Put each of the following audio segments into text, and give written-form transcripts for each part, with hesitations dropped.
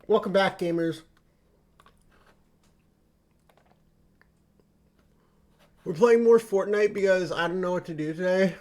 Welcome back, gamers. We're playing more Fortnite because I don't know what to do today.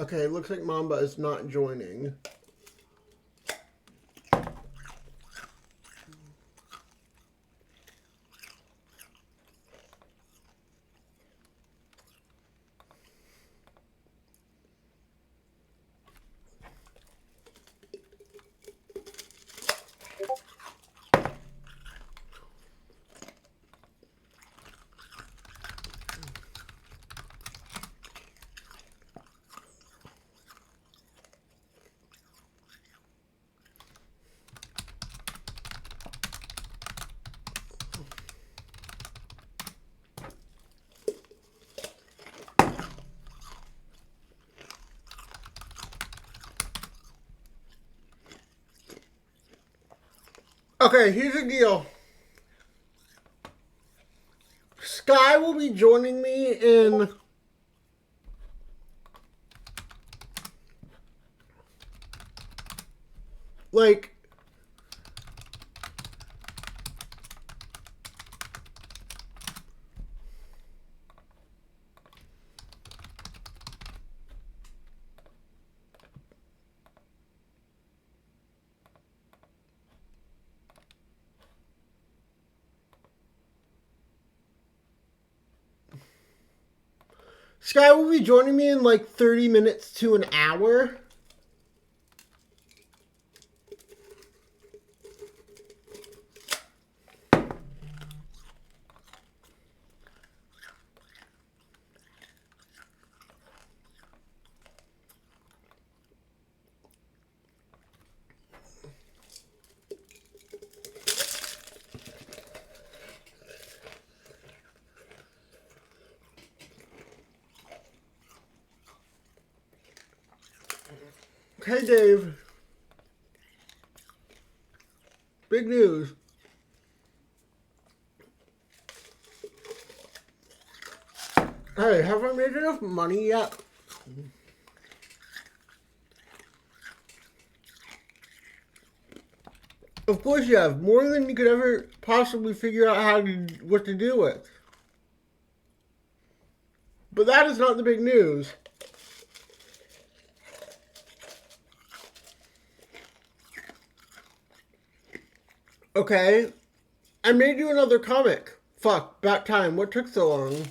Okay, it looks like Mamba is not joining. Okay, here's the deal. Sky will be joining me in like Sky will be joining me in like 30 minutes to an hour. Hey, Dave. Big news. Hey, have I made enough money yet? Of course you have. More than you could ever possibly figure out what to do with. But that is not the big news. Okay. I made you another comic. Fuck, about time. What took so long?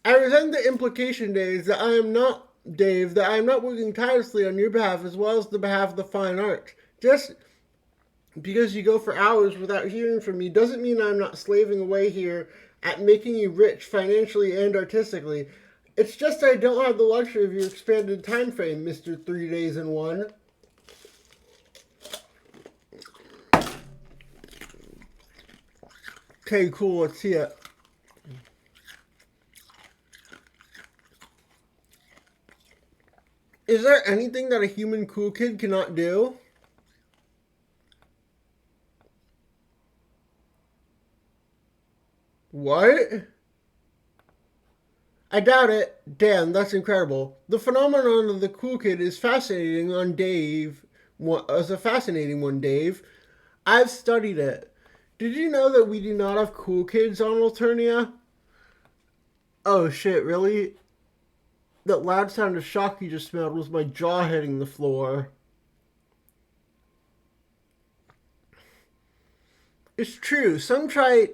I resent the implication, Dave, that I am not working tirelessly on your behalf as well as the behalf of the fine arts. Just because you go for hours without hearing from me doesn't mean I'm not slaving away here at making you rich financially and artistically. It's just I don't have the luxury of your expanded time frame, Mr. 3 Days in 1. Okay, cool, let's see it. Is there anything that a human cool kid cannot do? What? I doubt it. Damn, that's incredible. The phenomenon of the cool kid is fascinating on Dave. As a fascinating one, Dave. I've studied it. Did you know that we do not have cool kids on Alternia? Oh shit, really? That loud sound of shock you just smelled was my jaw hitting the floor. It's true. Some try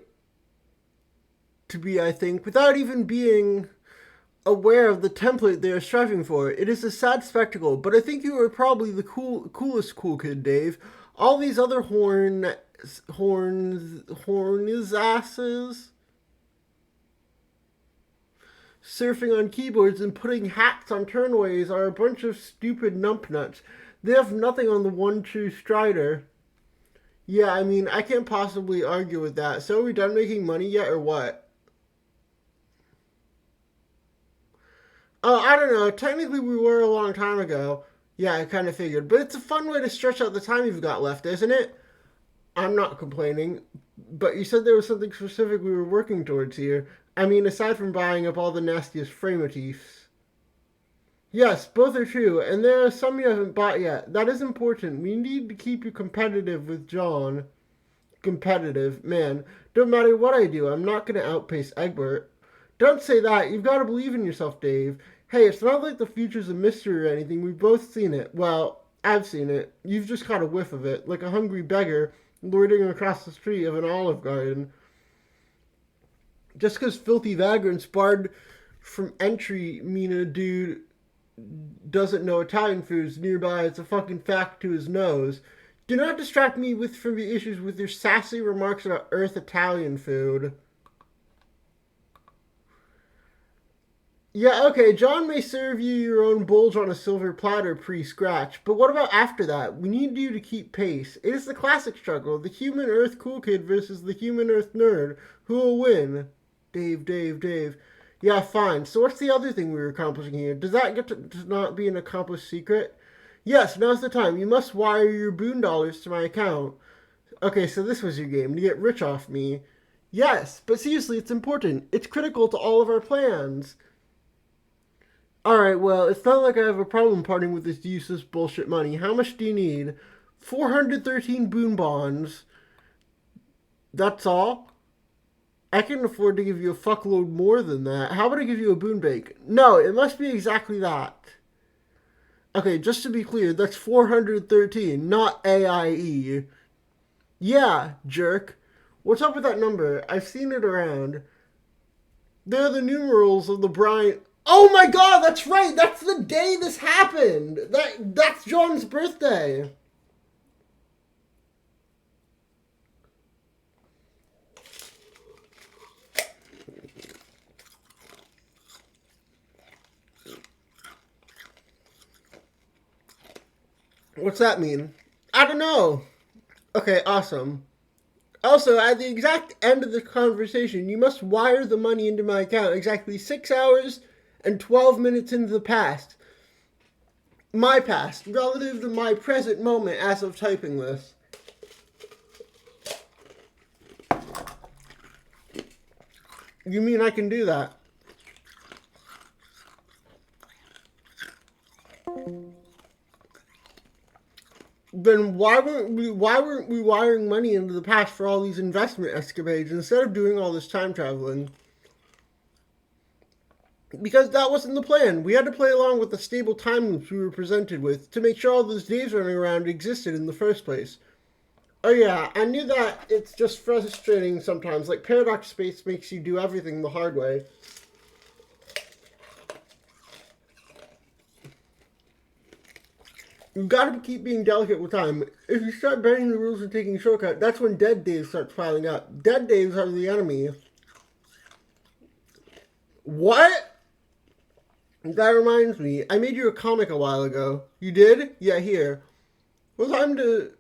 to be, I think, without even being aware of the template they are striving for. It is a sad spectacle, but I think you are probably the coolest cool kid, Dave. All these other horns asses surfing on keyboards and putting hats on turnways are a bunch of stupid numpnuts. They have nothing on the one true Strider. Yeah, I mean, I can't possibly argue with that. So are we done making money yet or what? I don't know. Technically we were a long time ago. Yeah, I kind of figured. But it's a fun way to stretch out the time you've got left, isn't it? I'm not complaining. But you said there was something specific we were working towards here. I mean, aside from buying up all the nastiest frame-motifs. Yes, both are true, and there are some you haven't bought yet. That is important. We need to keep you competitive with John. Competitive? Man, don't matter what I do, I'm not going to outpace Egbert. Don't say that. You've got to believe in yourself, Dave. Hey, it's not like the future's a mystery or anything. We've both seen it. Well, I've seen it. You've just caught a whiff of it, like a hungry beggar loitering across the street of an olive garden. Just because filthy vagrants barred from entry mean a dude doesn't know Italian food's nearby, it's a fucking fact to his nose. Do not distract me from the issues with your sassy remarks about Earth Italian food. Yeah, okay, John may serve you your own bulge on a silver platter pre-scratch, but what about after that? We need you to keep pace. It is the classic struggle, the human Earth cool kid versus the human Earth nerd. Who will win? Dave. Yeah, fine. So what's the other thing we were accomplishing here? Does that get to not be an accomplished secret? Yes, now's the time. You must wire your boon dollars to my account. Okay, so this was your game, to get rich off me. Yes, but seriously, it's important. It's critical to all of our plans. Alright, well, it's not like I have a problem parting with this useless bullshit money. How much do you need? 413 boon bonds. That's all? I can afford to give you a fuckload more than that. How about I give you a boon bake? No, it must be exactly that. Okay, just to be clear, that's 413, not AIE. Yeah, jerk. What's up with that number? I've seen it around. They're the numerals of the Bryant... Oh my god, that's right! That's the day this happened! That's John's birthday! What's that mean? I don't know. Okay, awesome. Also, at the exact end of the conversation, you must wire the money into my account exactly 6 hours and 12 minutes into the past. My past, relative to my present moment as of typing this. You mean I can do that? Then why weren't we wiring money into the past for all these investment escapades instead of doing all this time traveling? Because that wasn't the plan. We had to play along with the stable time loops we were presented with to make sure all those days running around existed in the first place. Oh yeah, I knew that it's just frustrating sometimes. Like Paradox Space makes you do everything the hard way. You've got to keep being delicate with time. If you start bending the rules and taking shortcuts, that's when dead days start piling up. Dead days are the enemy. What? That reminds me, I made you a comic a while ago. You did? Yeah, here. Well, time to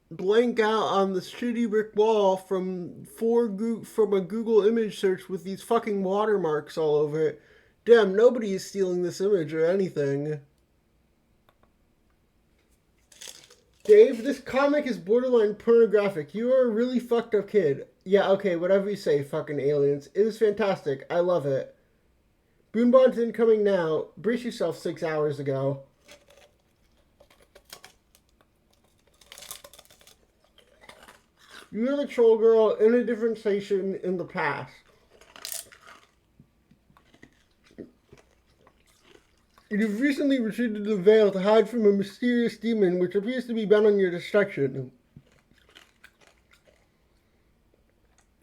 blank out on the shitty brick wall from a Google image search with these fucking watermarks all over it. Damn, nobody is stealing this image or anything. Dave, this comic is borderline pornographic. You are a really fucked up kid. Yeah, okay, whatever you say, fucking aliens. It is fantastic. I love it. Boonbot's incoming now. Brace yourself 6 hours ago. You're the troll girl in a different station in the past. You've recently retreated to the Veil to hide from a mysterious demon which appears to be bent on your destruction.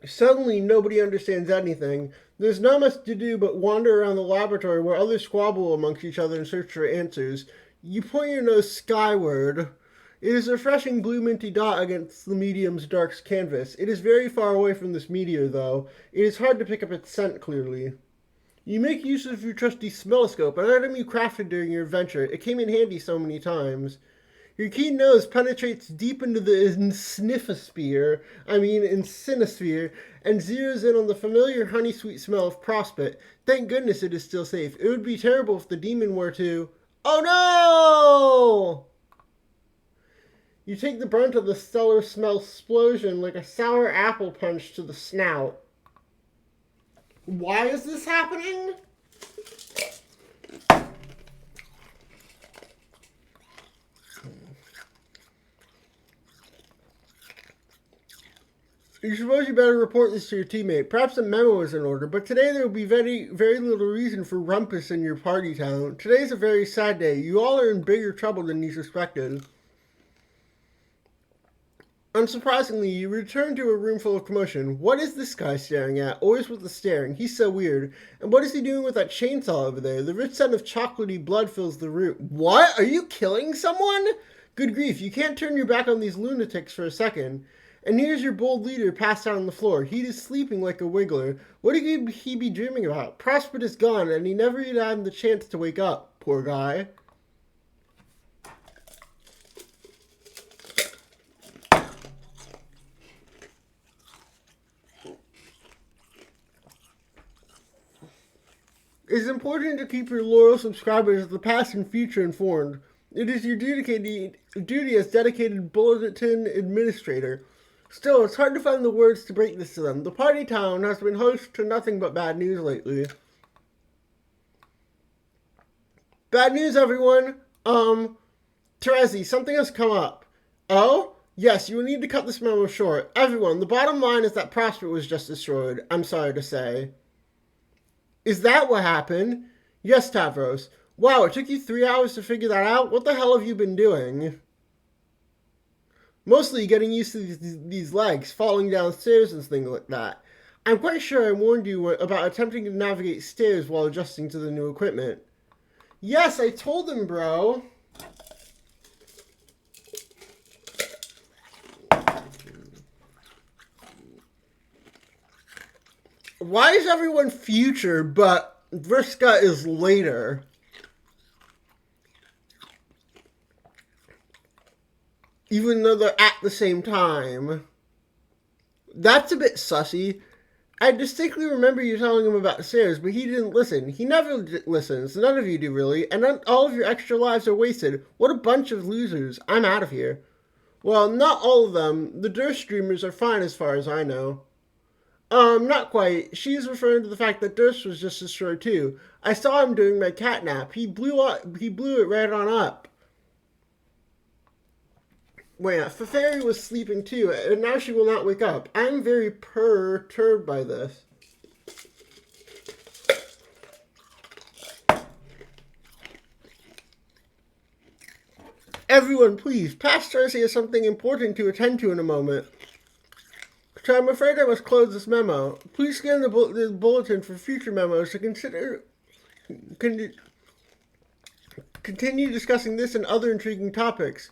Suddenly, nobody understands anything. There's not much to do but wander around the laboratory where others squabble amongst each other in search for answers. You point your nose skyward. It is a refreshing blue minty dot against the medium's dark canvas. It is very far away from this meteor, though. It is hard to pick up its scent clearly. You make use of your trusty smelloscope, an item you crafted during your adventure. It came in handy so many times. Your keen nose penetrates deep into the incinesphere, and zeroes in on the familiar honey-sweet smell of Prospect. Thank goodness it is still safe. It would be terrible if the demon were to... Oh no! You take the brunt of the stellar smell explosion like a sour apple punch to the snout. Why is this happening? You suppose you better report this to your teammate. Perhaps a memo is in order, but today there will be very, very little reason for rumpus in your party town. Today's a very sad day. You all are in bigger trouble than you suspected. Unsurprisingly, you return to a room full of commotion. What is this guy staring at? Always with the staring. He's so weird. And what is he doing with that chainsaw over there? The rich scent of chocolatey blood fills the room. What? Are you killing someone? Good grief, you can't turn your back on these lunatics for a second. And here's your bold leader passed out on the floor. He is sleeping like a wiggler. What could he be dreaming about? Prospect is gone, and he never even had the chance to wake up. Poor guy. It is important to keep your loyal subscribers of the past and future informed. It is your duty as dedicated bulletin administrator. Still, it's hard to find the words to break this to them. The party town has been host to nothing but bad news lately. Bad news, everyone. Terezi, something has come up. Oh? Yes, you will need to cut this memo short. Everyone, the bottom line is that Prospect was just destroyed. I'm sorry to say. Is that what happened? Yes, Tavros. Wow, it took you 3 hours to figure that out? What the hell have you been doing? Mostly getting used to these legs, falling downstairs and things like that. I'm quite sure I warned you about attempting to navigate stairs while adjusting to the new equipment. Yes, I told him, bro. Why is everyone future, but Vriska is later? Even though they're at the same time. That's a bit sussy. I distinctly remember you telling him about stairs, but he didn't listen. He never listens. None of you do, really. And all of your extra lives are wasted. What a bunch of losers. I'm out of here. Well, not all of them. The Durst Dreamers are fine as far as I know. Not quite. She's referring to the fact that Durst was just destroyed too. I saw him during my cat nap. He blew it right on up. Wait, Feferi was sleeping too, and now she will not wake up. I'm very perturbed by this. Everyone, please, Pastor Darcy has something important to attend to in a moment. So I'm afraid I must close this memo. Please scan the bulletin for future memos to continue discussing this and other intriguing topics.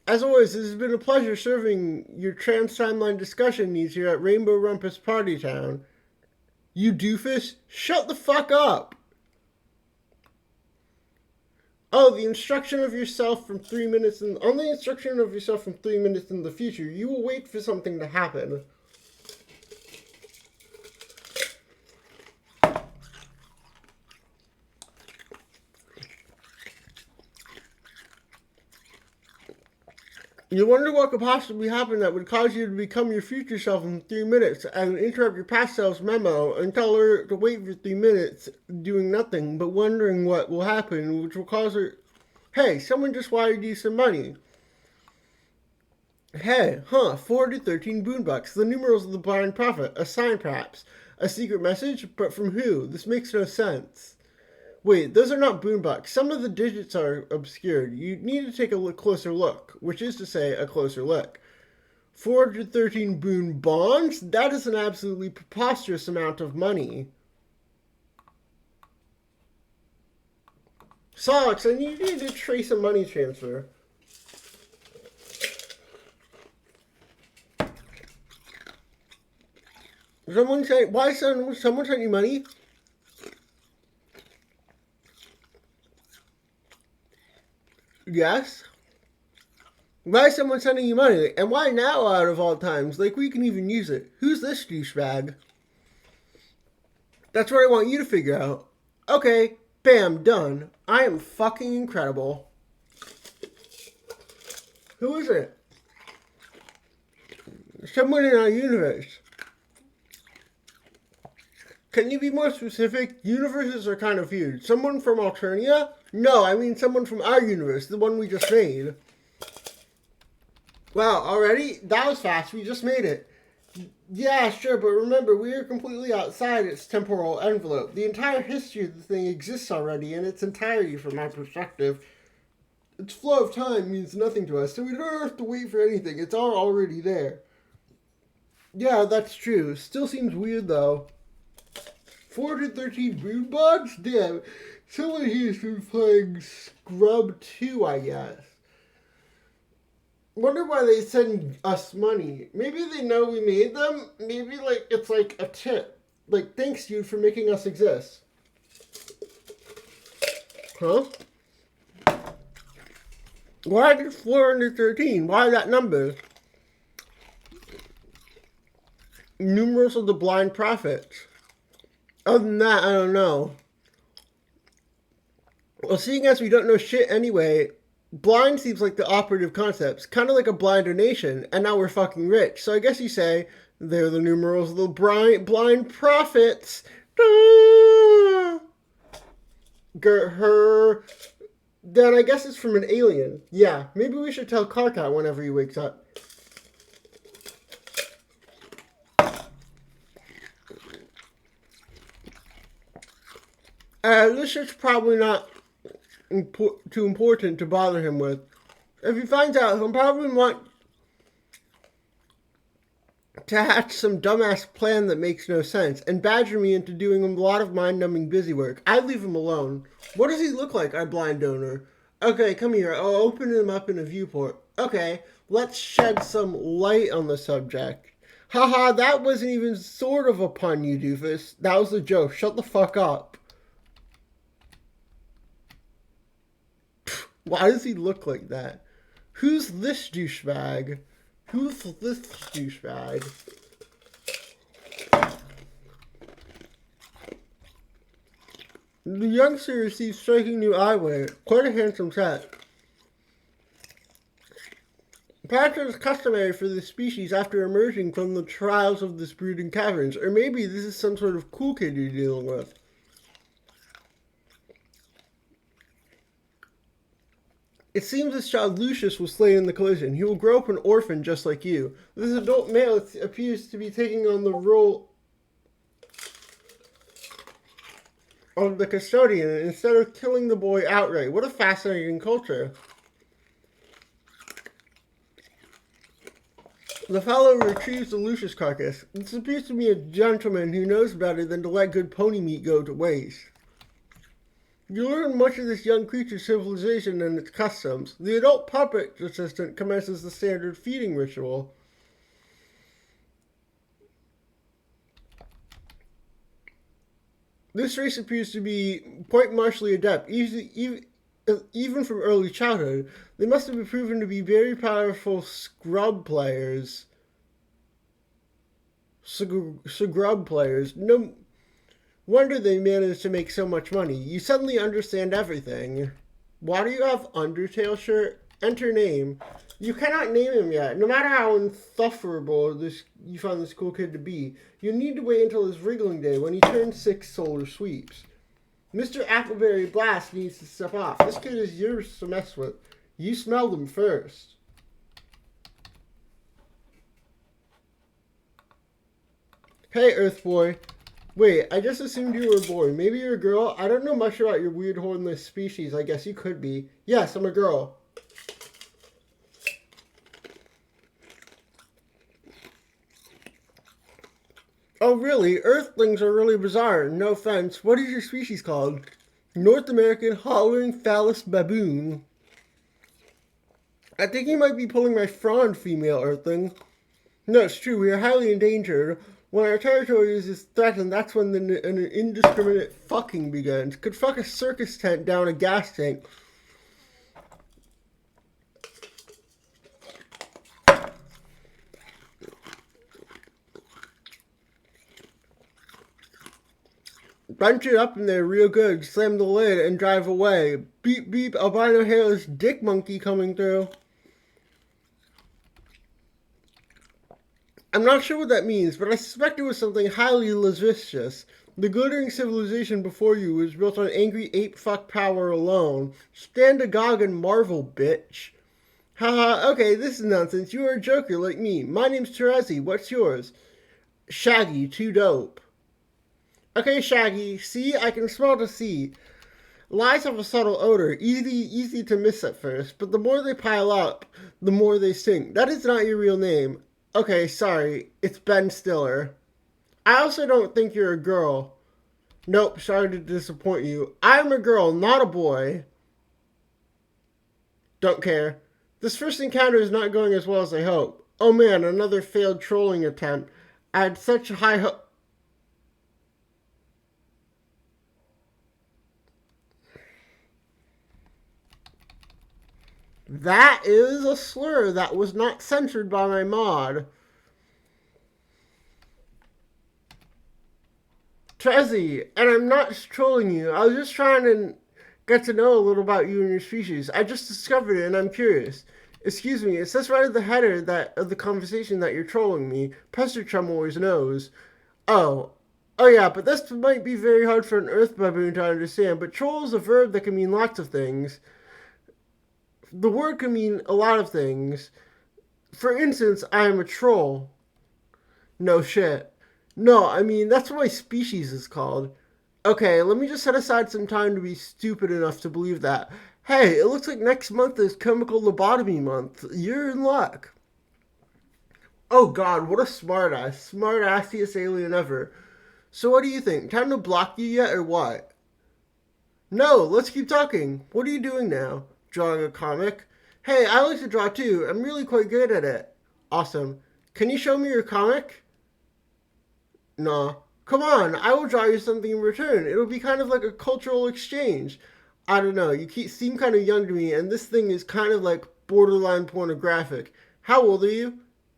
As always, it has been a pleasure serving your trans-timeline discussion needs here at Rainbow Rumpus Party Town. You doofus, shut the fuck up! Oh, the instruction of yourself from 3 minutes in... On the instruction of yourself from 3 minutes in the future, you will wait for something to happen. You wonder what could possibly happen that would cause you to become your future self in 3 minutes and interrupt your past self's memo and tell her to wait for 3 minutes doing nothing but wondering what will happen, which will cause her... Hey, someone just wired you some money. Hey, 413 boonbucks, the numerals of the blind prophet, a sign perhaps. A secret message? But from who? This makes no sense. Wait, those are not boonbucks. Some of the digits are obscured. You need to take a closer look, which is to say, a closer look. 413 boon bonds? That is an absolutely preposterous amount of money. Solix, I need you to trace a money transfer. Someone say, why someone sent you money? Yes. Why is someone sending you money? And why now out of all times? Like, we can even use it. Who's this douchebag? That's what I want you to figure out. Okay, bam, done. I am fucking incredible. Who is it? Someone in our universe. Can you be more specific? Universes are kind of huge. Someone from Alternia? No, I mean someone from our universe, the one we just made. Wow, already? That was fast. We just made it. Yeah, sure, but remember, we are completely outside its temporal envelope. The entire history of the thing exists already in its entirety from my perspective. Its flow of time means nothing to us, so we don't have to wait for anything. It's all already there. Yeah, that's true. Still seems weird, though. 413 brood bugs? Damn. Someone here's been playing Scrub 2, I guess. Wonder why they send us money. Maybe they know we made them. Maybe it's like a tip. Like, thanks, dude, for making us exist. Huh? Why is 413? Why that number? Numerals of the blind prophets. Other than that, I don't know. Well, seeing as we don't know shit anyway, blind seems like the operative concept. Kind of like a blind donation, and now we're fucking rich. So I guess you say, they're the numerals of the blind prophets. Her. Then I guess it's from an alien. Yeah, maybe we should tell Karkat whenever he wakes up. This is probably not too important to bother him with. If he finds out, he'll probably want to hatch some dumbass plan that makes no sense and badger me into doing a lot of mind-numbing busy work. I'd leave him alone. What does he look like, our blind donor? Okay, come here. I'll open him up in a viewport. Okay, let's shed some light on the subject. Haha, that wasn't even sort of a pun, you doofus. That was a joke. Shut the fuck up. Why does he look like that? Who's this douchebag? Who's this douchebag? The youngster receives striking new eyewear. Quite a handsome set. Pattern is customary for this species after emerging from the trials of this breeding caverns, or maybe this is some sort of cool kid you're dealing with. It seems this child Lucius was slain in the collision. He will grow up an orphan just like you. This adult male appears to be taking on the role of the custodian instead of killing the boy outright. What a fascinating culture. The fellow retrieves the Lucius carcass. This appears to be a gentleman who knows better than to let good pony meat go to waste. You learn much of this young creature's civilization and its customs. The adult puppet assistant commences the standard feeding ritual. This race appears to be quite martially adept, even from early childhood. They must have been proven to be very powerful scrub players. Scrub players. No wonder they managed to make so much money. You suddenly understand everything. Why do you have Undertale shirt? Enter name. You cannot name him yet. No matter how insufferable you found this cool kid to be, you need to wait until his wriggling day when he turns 6 solar sweeps. Mr. Appleberry Blast needs to step off. This kid is yours to mess with. You smelled him first. Hey, Earth Boy. Wait, I just assumed you were a boy. Maybe you're a girl? I don't know much about your weird hornless species. I guess you could be. Yes, I'm a girl. Oh, really? Earthlings are really bizarre. No offense. What is your species called? North American hollering phallus baboon. I think you might be pulling my frond, female Earthling. No, it's true. We are highly endangered. When our territory is threatened, that's when an indiscriminate fucking begins. Could fuck a circus tent down a gas tank. Bunch it up in there real good, slam the lid, and drive away. Beep beep, albino hairless dick monkey coming through. I'm not sure what that means, but I suspect it was something highly lascivious. The glittering civilization before you was built on angry ape fuck power alone. Stand agog and marvel, bitch. Haha, okay, this is nonsense. You are a joker like me. My name's Terezi. What's yours? Shaggy, too dope. Okay, Shaggy. See, I can smell deceit. Lies have a subtle odor, easy to miss at first, but the more they pile up, the more they stink. That is not your real name. Okay, sorry. It's Ben Stiller. I also don't think you're a girl. Nope, sorry to disappoint you. I'm a girl, not a boy. Don't care. This first encounter is not going as well as I hope. Oh man, another failed trolling attempt. I had such high hope. That is a slur that was not censored by my mod. Trezzy, and I'm not trolling you. I was just trying to get to know a little about you and your species. I just discovered it and I'm curious. Excuse me, it says right at the header that of the conversation that you're trolling me. Pesterchum always knows. Oh. Oh yeah, but this might be very hard for an earth baboon to understand, but troll is a verb that can mean lots of things. The word can mean a lot of things. For instance, I am a troll. No shit. No, I mean, that's what my species is called. Okay, let me just set aside some time to be stupid enough to believe that. Hey, it looks like next month is chemical lobotomy month. You're in luck. Oh god, what a smartass. Smartassiest alien ever. So what do you think? Time to block you yet or what? No, let's keep talking. What are you doing now? Drawing a comic? Hey, I like to draw too. I'm really quite good at it. Awesome. Can you show me your comic? Nah. Come on, I will draw you something in return. It'll be kind of like a cultural exchange. I don't know, seem kind of young to me, and this thing is kind of like borderline pornographic. How old are you?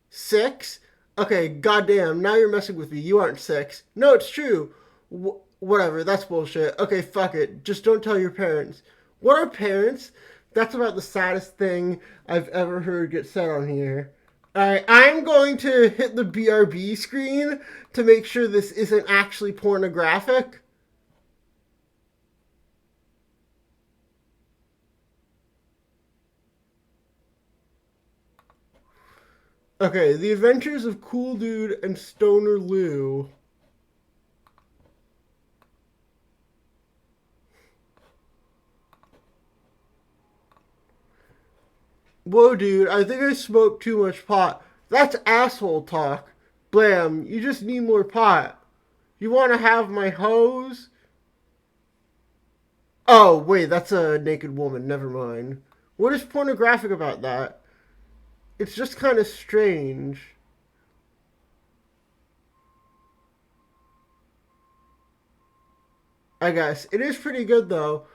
6? Okay, goddamn, now you're messing with me. You aren't 6. No, it's true. Whatever, that's bullshit. Okay, fuck it. Just don't tell your parents. What are parents? That's about the saddest thing I've ever heard get said on here. Alright, I'm going to hit the BRB screen to make sure this isn't actually pornographic. Okay, The Adventures of Cool Dude and Stoner Lou. Whoa, dude, I think I smoked too much pot. That's asshole talk. Blam, you just need more pot. You want to have my hose? Oh, wait, that's a naked woman. Never mind. What is pornographic about that? It's just kind of strange. I guess. It is pretty good, though.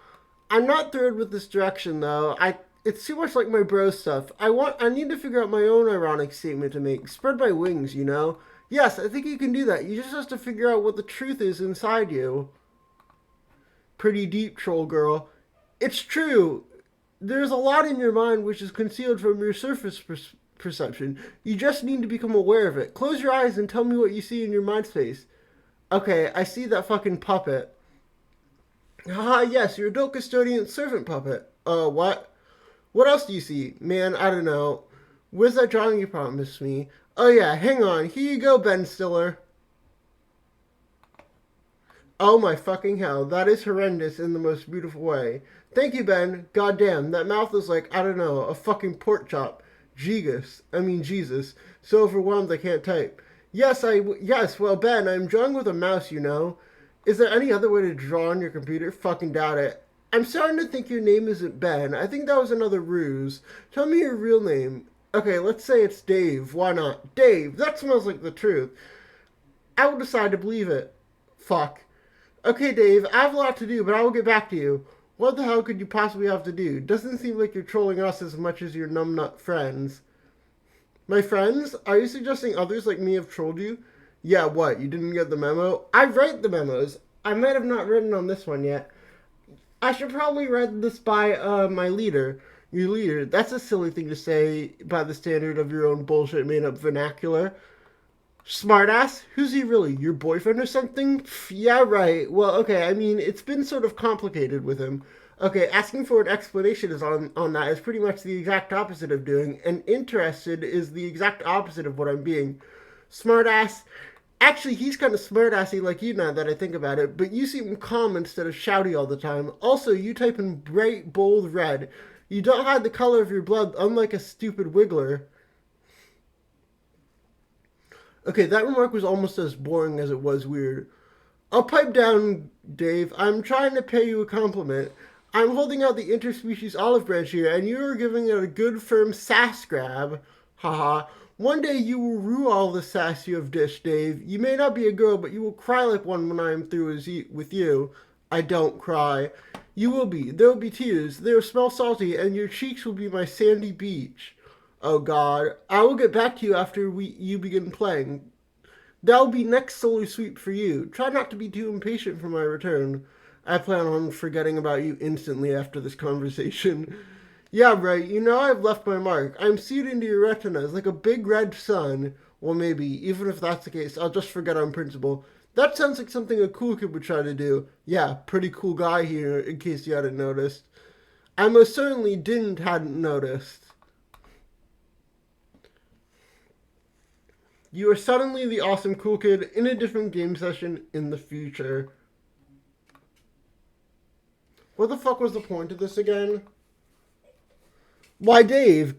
I'm not thrilled with this direction, though. It's too much like my bro stuff. I need to figure out my own ironic statement to make. Spread my wings, you know? Yes, I think you can do that. You just have to figure out what the truth is inside you. Pretty deep, troll girl. It's true. There's a lot in your mind which is concealed from your surface perception. You just need to become aware of it. Close your eyes and tell me what you see in your mind space. Okay, I see that fucking puppet. Haha, yes, your adult custodian servant puppet. What? What else do you see? Man, I don't know. Where's that drawing you promised me? Oh yeah, hang on. Here you go, Ben Stiller. Oh my fucking hell, that is horrendous in the most beautiful way. Thank you, Ben. Goddamn, that mouth is like, I don't know, a fucking pork chop. Jesus. So overwhelmed I can't type. Yes, well, Ben, I'm drawing with a mouse, you know. Is there any other way to draw on your computer? Fucking doubt it. I'm starting to think your name isn't Ben. I think that was another ruse. Tell me your real name. Okay, let's say it's Dave. Why not? Dave, that smells like the truth. I will decide to believe it. Fuck. Okay, Dave, I have a lot to do, but I will get back to you. What the hell could you possibly have to do? Doesn't seem like you're trolling us as much as your numbnut friends. My friends? Are you suggesting others like me have trolled you? Yeah, what? You didn't get the memo? I write the memos. I might have not written on this one yet. I should probably read this by my leader. Your leader. That's a silly thing to say by the standard of your own bullshit made up vernacular. Smartass? Who's he really? Your boyfriend or something? Pff, yeah, right. Well, okay, I mean, it's been sort of complicated with him. Okay, asking for an explanation on that is pretty much the exact opposite of doing, and interested is the exact opposite of what I'm being. Smartass. Actually, he's kind of smartassy like you now that I think about it, but you seem calm instead of shouty all the time. Also, you type in bright, bold red. You don't hide the color of your blood, unlike a stupid wiggler. Okay, that remark was almost as boring as it was weird. I'll pipe down, Dave. I'm trying to pay you a compliment. I'm holding out the interspecies olive branch here, and you are giving it a good firm sass grab. Haha. One day you will rue all the sass you have dished, Dave. You may not be a girl, but you will cry like one when I am through with you. I don't cry. You will be. There will be tears. They will smell salty, and your cheeks will be my sandy beach. Oh God. I will get back to you after you begin playing. That'll be next solar sweep for you. Try not to be too impatient for my return. I plan on forgetting about you instantly after this conversation. Yeah, right. You know I've left my mark. I'm seared into your retinas like a big red sun. Well, maybe. Even if that's the case, I'll just forget on principle. That sounds like something a cool kid would try to do. Yeah, pretty cool guy here, in case you hadn't noticed. I most certainly hadn't noticed. You are suddenly the awesome cool kid in a different game session in the future. What the fuck was the point of this again? Why, Dave?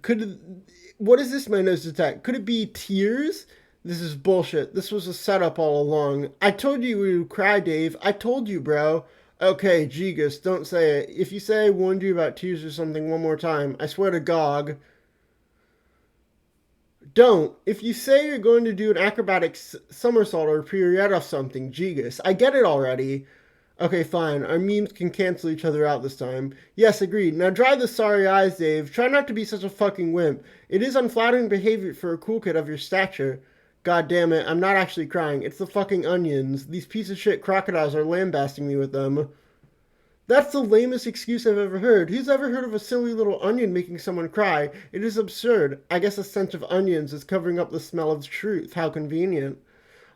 What is this my nose detect? Could it be tears? This is bullshit. This was a setup all along. I told you we would cry, Dave. I told you, bro. Okay, Gigas, don't say it. If you say I warned you about tears or something one more time, I swear to God. Don't. If you say you're going to do an acrobatic somersault or pirouette or something, Gigas. I get it already. Okay, fine. Our memes can cancel each other out this time. Yes, agreed. Now dry the sorry eyes, Dave. Try not to be such a fucking wimp. It is unflattering behavior for a cool kid of your stature. God damn it, I'm not actually crying. It's the fucking onions. These piece of shit crocodiles are lambasting me with them. That's the lamest excuse I've ever heard. Who's ever heard of a silly little onion making someone cry? It is absurd. I guess a stench of onions is covering up the smell of truth. How convenient.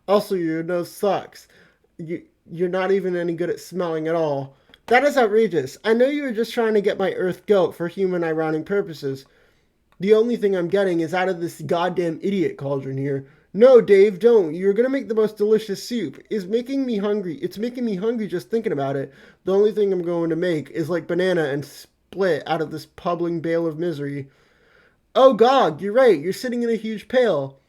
Also, your nose sucks. You're not even any good at smelling at all. That is outrageous. I know you were just trying to get my earth goat for human ironic purposes. The only thing I'm getting is out of this goddamn idiot cauldron here. No, Dave, don't. You're gonna make the most delicious soup. It's making me hungry. It's making me hungry just thinking about it. The only thing I'm going to make is like banana and split out of this bubbling bale of misery. Oh, God, you're right. You're sitting in a huge pail.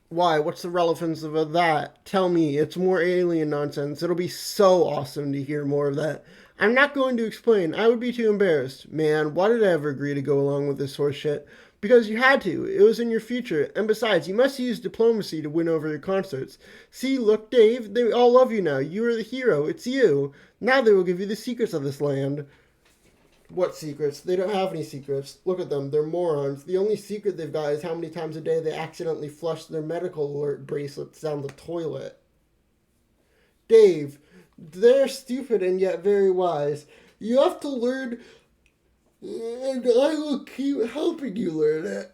Why? What's the relevance of that? Tell me. It's more alien nonsense. It'll be so awesome to hear more of that. I'm not going to explain. I would be too embarrassed. Man, why did I ever agree to go along with this horse shit? Because you had to. It was in your future. And besides, you must use diplomacy to win over your consorts. See, look, Dave, they all love you now. You are the hero. It's you. Now they will give you the secrets of this land. What secrets? They don't have any secrets. Look at them. They're morons. The only secret they've got is how many times a day they accidentally flush their medical alert bracelets down the toilet. Dave, they're stupid and yet very wise. You have to learn, and I will keep helping you learn it.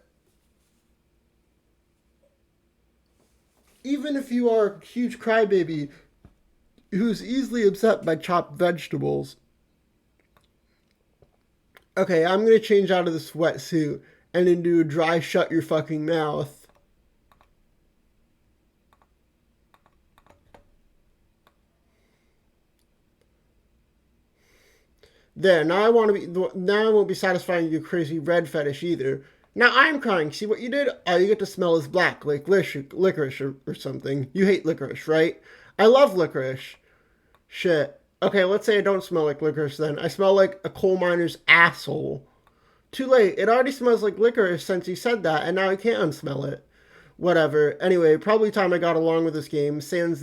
Even if you are a huge crybaby who's easily upset by chopped vegetables. Okay, I'm gonna change out of this wetsuit and into a dry shut your fucking mouth. There, now I won't be satisfying your crazy red fetish either. Now I'm crying. See what you did? All you get to smell is black, like licorice or something. You hate licorice, right? I love licorice. Shit. Okay, let's say I don't smell like licorice then. I smell like a coal miner's asshole. Too late. It already smells like licorice since you said that, and now I can't unsmell it. Whatever. Anyway, probably time I got along with this game. Sans.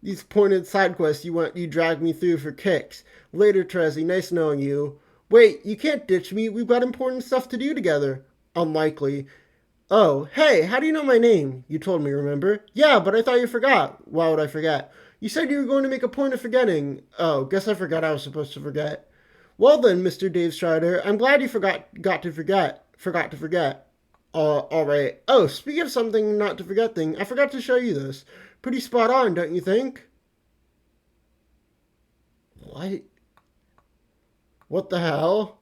These pointed side quests you drag me through for kicks. Later, Trezzy. Nice knowing you. Wait, you can't ditch me. We've got important stuff to do together. Unlikely. Oh, hey, how do you know my name? You told me, remember? Yeah, but I thought you forgot. Why would I forget? You said you were going to make a point of forgetting. Oh, guess I forgot I was supposed to forget. Well then, Mr. Dave Strider, I'm glad you got to forget. Forgot to forget. Alright. Oh, speaking of something not to forget thing, I forgot to show you this. Pretty spot on, don't you think? What? What the hell?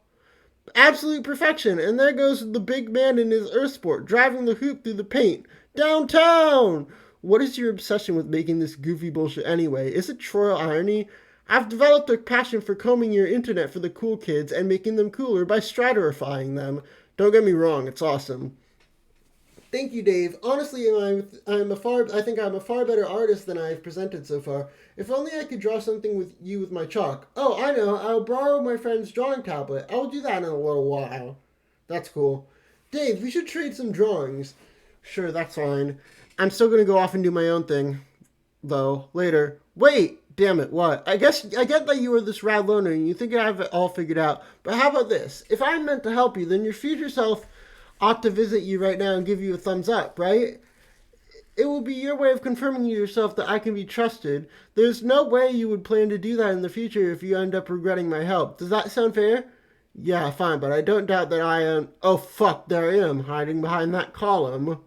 Absolute perfection, and there goes the big man in his Earthsport, driving the hoop through the paint. Downtown! What is your obsession with making this goofy bullshit anyway? Is it troll irony? I've developed a passion for combing your internet for the cool kids and making them cooler by stratorifying them. Don't get me wrong, it's awesome. Thank you, Dave. Honestly, I think I'm a far better artist than I've presented so far. If only I could draw something with you with my chalk. Oh, I know. I'll borrow my friend's drawing tablet. I'll do that in a little while. That's cool. Dave, we should trade some drawings. Sure, that's fine. I'm still gonna go off and do my own thing, though. Later. Wait. Damn it, what? I get that you are this rad loner and you think I have it all figured out. But how about this? If I'm meant to help you, then your future self ought to visit you right now and give you a thumbs up, right? It will be your way of confirming to yourself that I can be trusted. There's no way you would plan to do that in the future if you end up regretting my help. Does that sound fair? Yeah, fine, but I don't doubt that I am... Oh, fuck, there I am, hiding behind that column.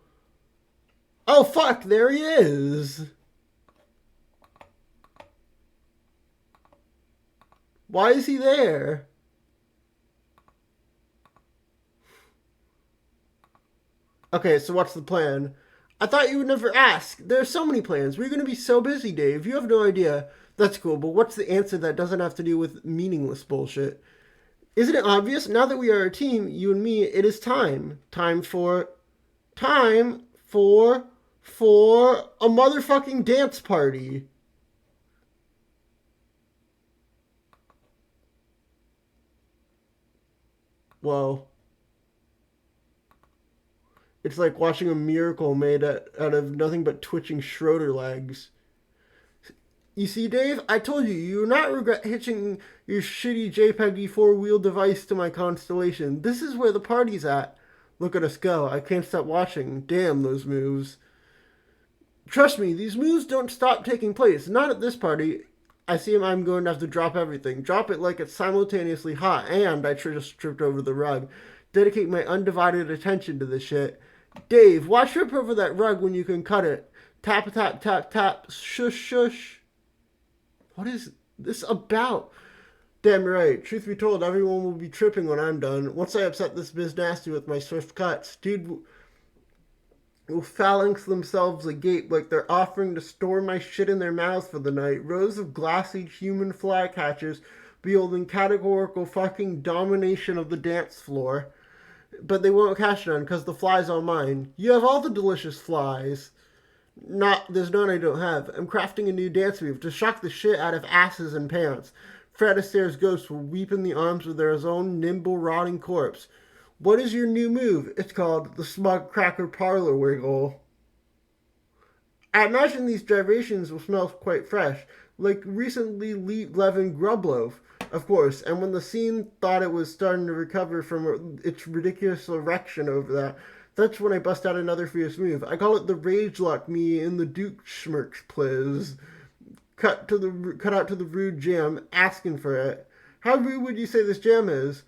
Oh, fuck, there he is. Why is he there? Okay, so what's the plan? I thought you would never ask. There are so many plans. We're going to be so busy, Dave. You have no idea. That's cool, but what's the answer that doesn't have to do with meaningless bullshit? Isn't it obvious? Now that we are a team, you and me, it is time. Time for a motherfucking dance party. Whoa. It's like watching a miracle made out of nothing but twitching Schroeder legs. You see, Dave, I told you, you will not regret hitching your shitty JPEG 4-wheel device to my constellation. This is where the party's at. Look at us go. I can't stop watching. Damn those moves. Trust me, these moves don't stop taking place. Not at this party. I see him, I'm going to have to drop everything. Drop it like it's simultaneously hot, and I just tripped over the rug. Dedicate my undivided attention to this shit. Dave, why trip over that rug when you can cut it? Tap, tap, tap, tap, shush, shush. What is this about? Damn right. Truth be told, everyone will be tripping when I'm done. Once I upset this biz nasty with my swift cuts, dude will phalanx themselves agape like they're offering to store my shit in their mouths for the night. Rows of glassy human flycatchers wielding categorical fucking domination of the dance floor. But they won't catch none because the fly's on mine. You have all the delicious flies. There's none I don't have. I'm crafting a new dance move to shock the shit out of asses and pants. Fred Astaire's ghost will weep in the arms of their own nimble, rotting corpse. What is your new move? It's called the Smug Cracker Parlor Wiggle. I imagine these gyrations will smell quite fresh, like recently leavened grub loaf, of course, and when the scene thought it was starting to recover from its ridiculous erection over that's when I bust out another fierce move. I call it the Rage Lock Me in the Duke Schmirks, please. Cut out to the rude jam, asking for it. How rude would you say this jam is?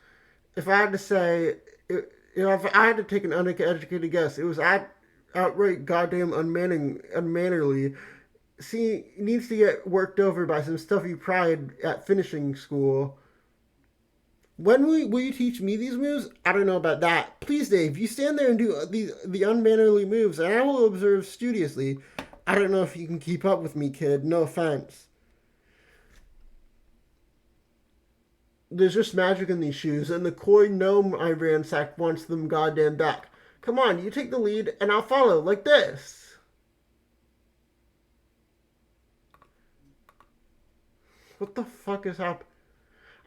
If I had to say, if I had to take an uneducated guess, it was outright goddamn unmannerly. See, needs to get worked over by some stuffy pride at finishing school. When will you teach me these moves? I don't know about that. Please, Dave, you stand there and do the unmannerly moves, and I will observe studiously. I don't know if you can keep up with me, kid. No offense. There's just magic in these shoes, and the coy gnome I ransacked wants them goddamn back. Come on, you take the lead, and I'll follow, like this. What the fuck is happening?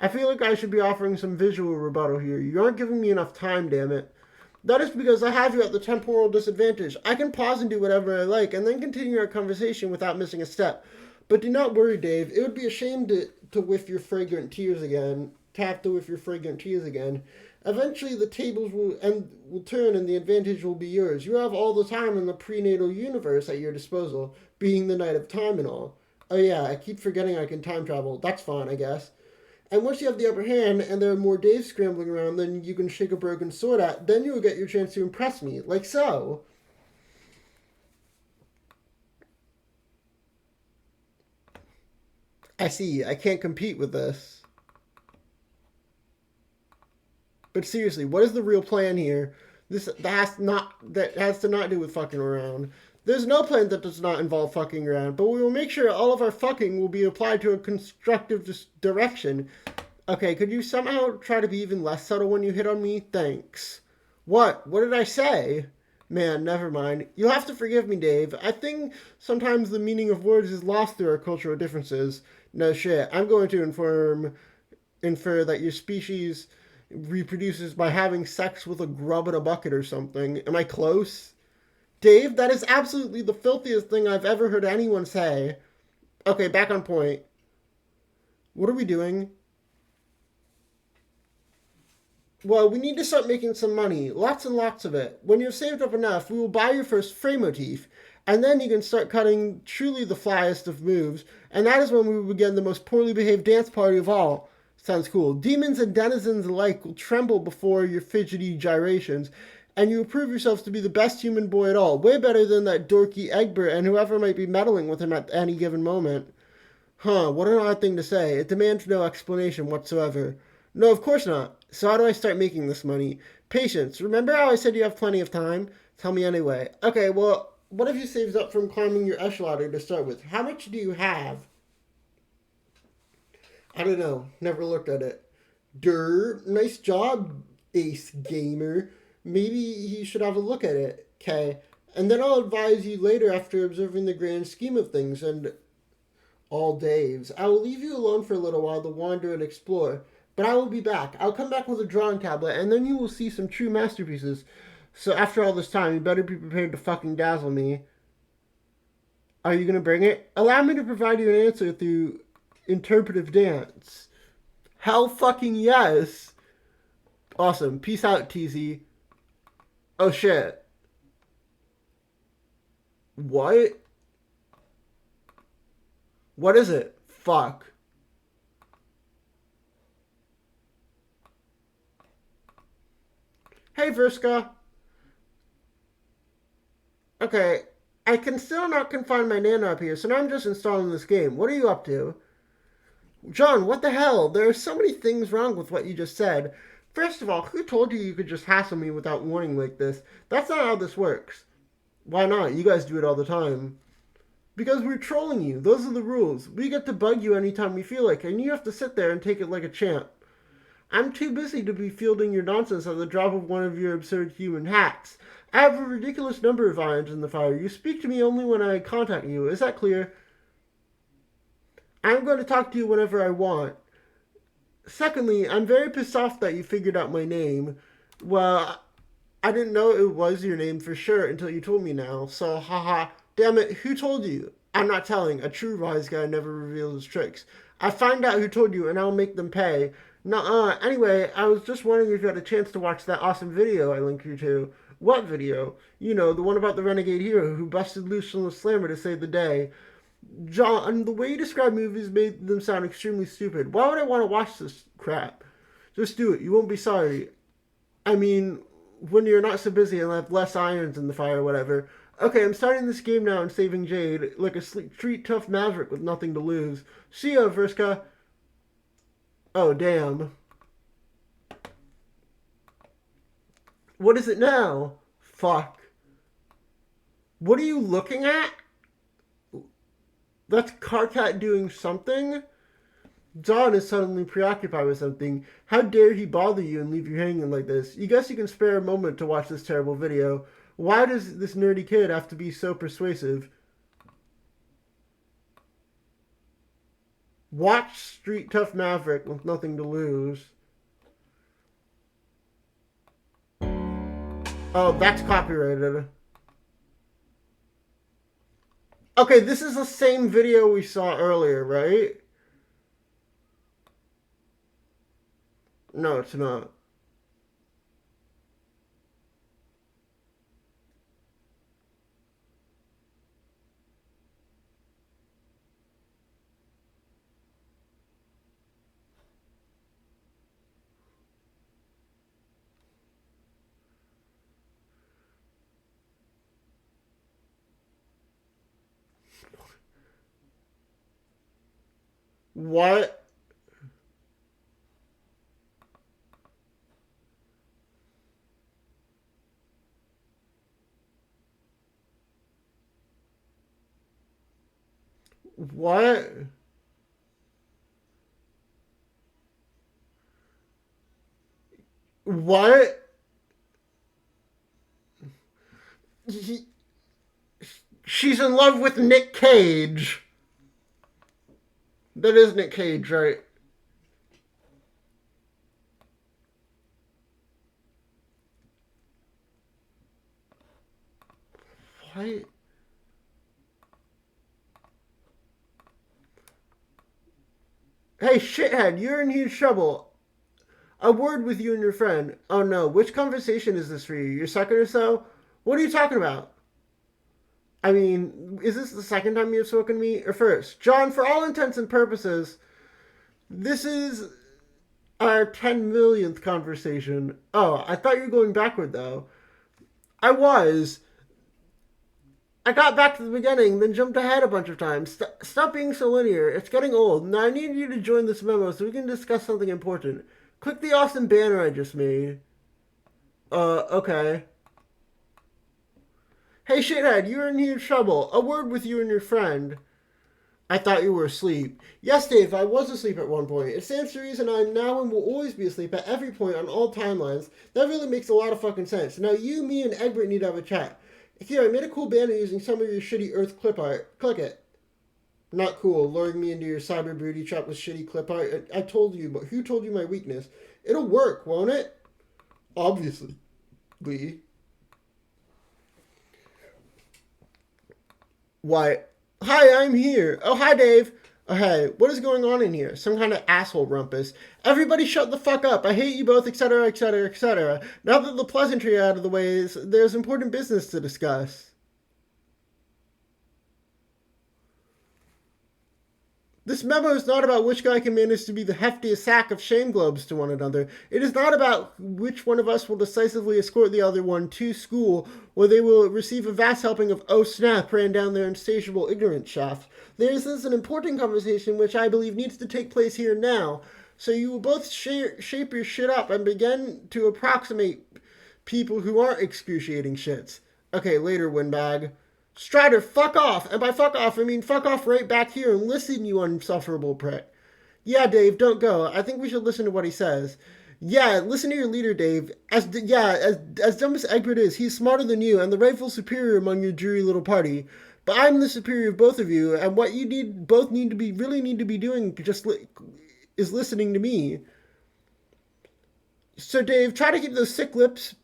I feel like I should be offering some visual rebuttal here. You aren't giving me enough time, damn it. That is because I have you at the temporal disadvantage. I can pause and do whatever I like, and then continue our conversation without missing a step. But do not worry, Dave. It would be a shame to whiff your fragrant tears again. To have to whiff your fragrant tears again. Eventually, the tables will turn, and the advantage will be yours. You have all the time in the prenatal universe at your disposal, being the Knight of Time and all. Oh yeah, I keep forgetting I can time travel. That's fine, I guess. And once you have the upper hand and there are more Daves scrambling around than you can shake a broken sword at, then you will get your chance to impress me, like so. I see, I can't compete with this. But seriously, what is the real plan here? That has to not do with fucking around. There's no plan that does not involve fucking around, but we will make sure all of our fucking will be applied to a constructive direction. Okay, could you somehow try to be even less subtle when you hit on me? Thanks. What? What did I say? Man, never mind. You'll have to forgive me, Dave. I think sometimes the meaning of words is lost through our cultural differences. No shit. I'm going to infer that your species reproduces by having sex with a grub in a bucket or something. Am I close? Dave, that is absolutely the filthiest thing I've ever heard anyone say. Okay, back on point. What are we doing? Well, we need to start making some money. Lots and lots of it. When you've saved up enough, we will buy your first frame motif. And then you can start cutting truly the flyest of moves. And that is when we will begin the most poorly behaved dance party of all. Sounds cool. Demons and denizens alike will tremble before your fidgety gyrations. And you will prove yourselves to be the best human boy at all. Way better than that dorky Egbert and whoever might be meddling with him at any given moment. Huh, what an odd thing to say. It demands no explanation whatsoever. No, of course not. So how do I start making this money? Patience. Remember how I said you have plenty of time? Tell me anyway. Okay, well, what have you saved up from climbing your echelon to start with? How much do you have? I don't know. Never looked at it. Nice job, Ace Gamer. Maybe you should have a look at it, okay? And then I'll advise you later after observing the grand scheme of things and all Daves. I will leave you alone for a little while to wander and explore, but I will be back. I'll come back with a drawing tablet, and then you will see some true masterpieces. So after all this time, you better be prepared to fucking dazzle me. Are you gonna bring it? Allow me to provide you an answer through interpretive dance. Hell fucking yes! Awesome. Peace out, TZ. Oh shit. What? What is it? Fuck. Hey, Vriska. Okay, I can still not confine my Nana up here, so now I'm just installing this game. What are you up to? John, what the hell? There are so many things wrong with what you just said. First of all, who told you you could just hassle me without warning like this? That's not how this works. Why not? You guys do it all the time. Because we're trolling you. Those are the rules. We get to bug you anytime we feel like, and you have to sit there and take it like a champ. I'm too busy to be fielding your nonsense at the drop of one of your absurd human hacks. I have a ridiculous number of irons in the fire. You speak to me only when I contact you. Is that clear? I'm going to talk to you whenever I want. Secondly, I'm very pissed off that you figured out my name. Well, I didn't know it was your name for sure until you told me now. So, haha. Damn it, who told you? I'm not telling. A true wise guy never reveals his tricks. I find out who told you and I'll make them pay. Nuh-uh. Anyway, I was just wondering if you had a chance to watch that awesome video I linked you to. What video? You know, the one about the renegade hero who busted loose from the slammer to save the day. John, the way you describe movies made them sound extremely stupid. Why would I want to watch this crap? Just do it. You won't be sorry. I mean, when you're not so busy and have less irons in the fire or whatever. Okay, I'm starting this game now and saving Jade, like a street tough maverick with nothing to lose. See ya, Vriska. Oh, damn. What is it now? Fuck. What are you looking at? That's Karkat doing something? John is suddenly preoccupied with something. How dare he bother you and leave you hanging like this? You guess you can spare a moment to watch this terrible video. Why does this nerdy kid have to be so persuasive? Watch Street Tough Maverick with nothing to lose. Oh, that's copyrighted. Okay, this is the same video we saw earlier, right? No, it's not. What? What? What? He, she's in love with Nick Cage. That is Nick Cage, right? What? Hey, shithead, you're in huge trouble. A word with you and your friend. Oh no, which conversation is this for you? Your second or so? What are you talking about? I mean, is this the second time you've spoken to me? Or first? John, for all intents and purposes, this is our 10 millionth conversation. Oh, I thought you were going backward though. I was. I got back to the beginning, then jumped ahead a bunch of times. Stop being so linear. It's getting old. Now I need you to join this memo so we can discuss something important. Click the awesome banner I just made. Okay. Hey, shithead, you're in huge trouble. A word with you and your friend. I thought you were asleep. Yes, Dave, I was asleep at one point. It stands to reason I'm now and will always be asleep at every point on all timelines. That really makes a lot of fucking sense. Now you, me, and Egbert need to have a chat. Here, I made a cool banner using some of your shitty Earth clip art. Click it. Not cool, luring me into your cyber booty trap with shitty clip art. I told you, but who told you my weakness? It'll work, won't it? Obviously. Lee. Why? Hi, I'm here. Oh, hi, Dave. Oh, hey, what is going on in here? Some kind of asshole rumpus. Everybody shut the fuck up. I hate you both, etc., etc., etc. Now that the pleasantry out of the way, there's important business to discuss. This memo is not about which guy can manage to be the heftiest sack of shame globes to one another. It is not about which one of us will decisively escort the other one to school, where they will receive a vast helping of oh snap ran down their insatiable ignorance shaft. This is an important conversation which I believe needs to take place here now. So you will both shape your shit up and begin to approximate people who aren't excruciating shits. Okay, later, windbag. Strider, fuck off! And by fuck off, I mean fuck off right back here and listen, you unsufferable prick. Yeah, Dave, don't go. I think we should listen to what he says. Yeah, listen to your leader, Dave. As dumb as Egbert is, he's smarter than you and the rightful superior among your dreary little party. But I'm the superior of both of you, and what you both need to be doing is listening to me. So, Dave, try to keep those sick lips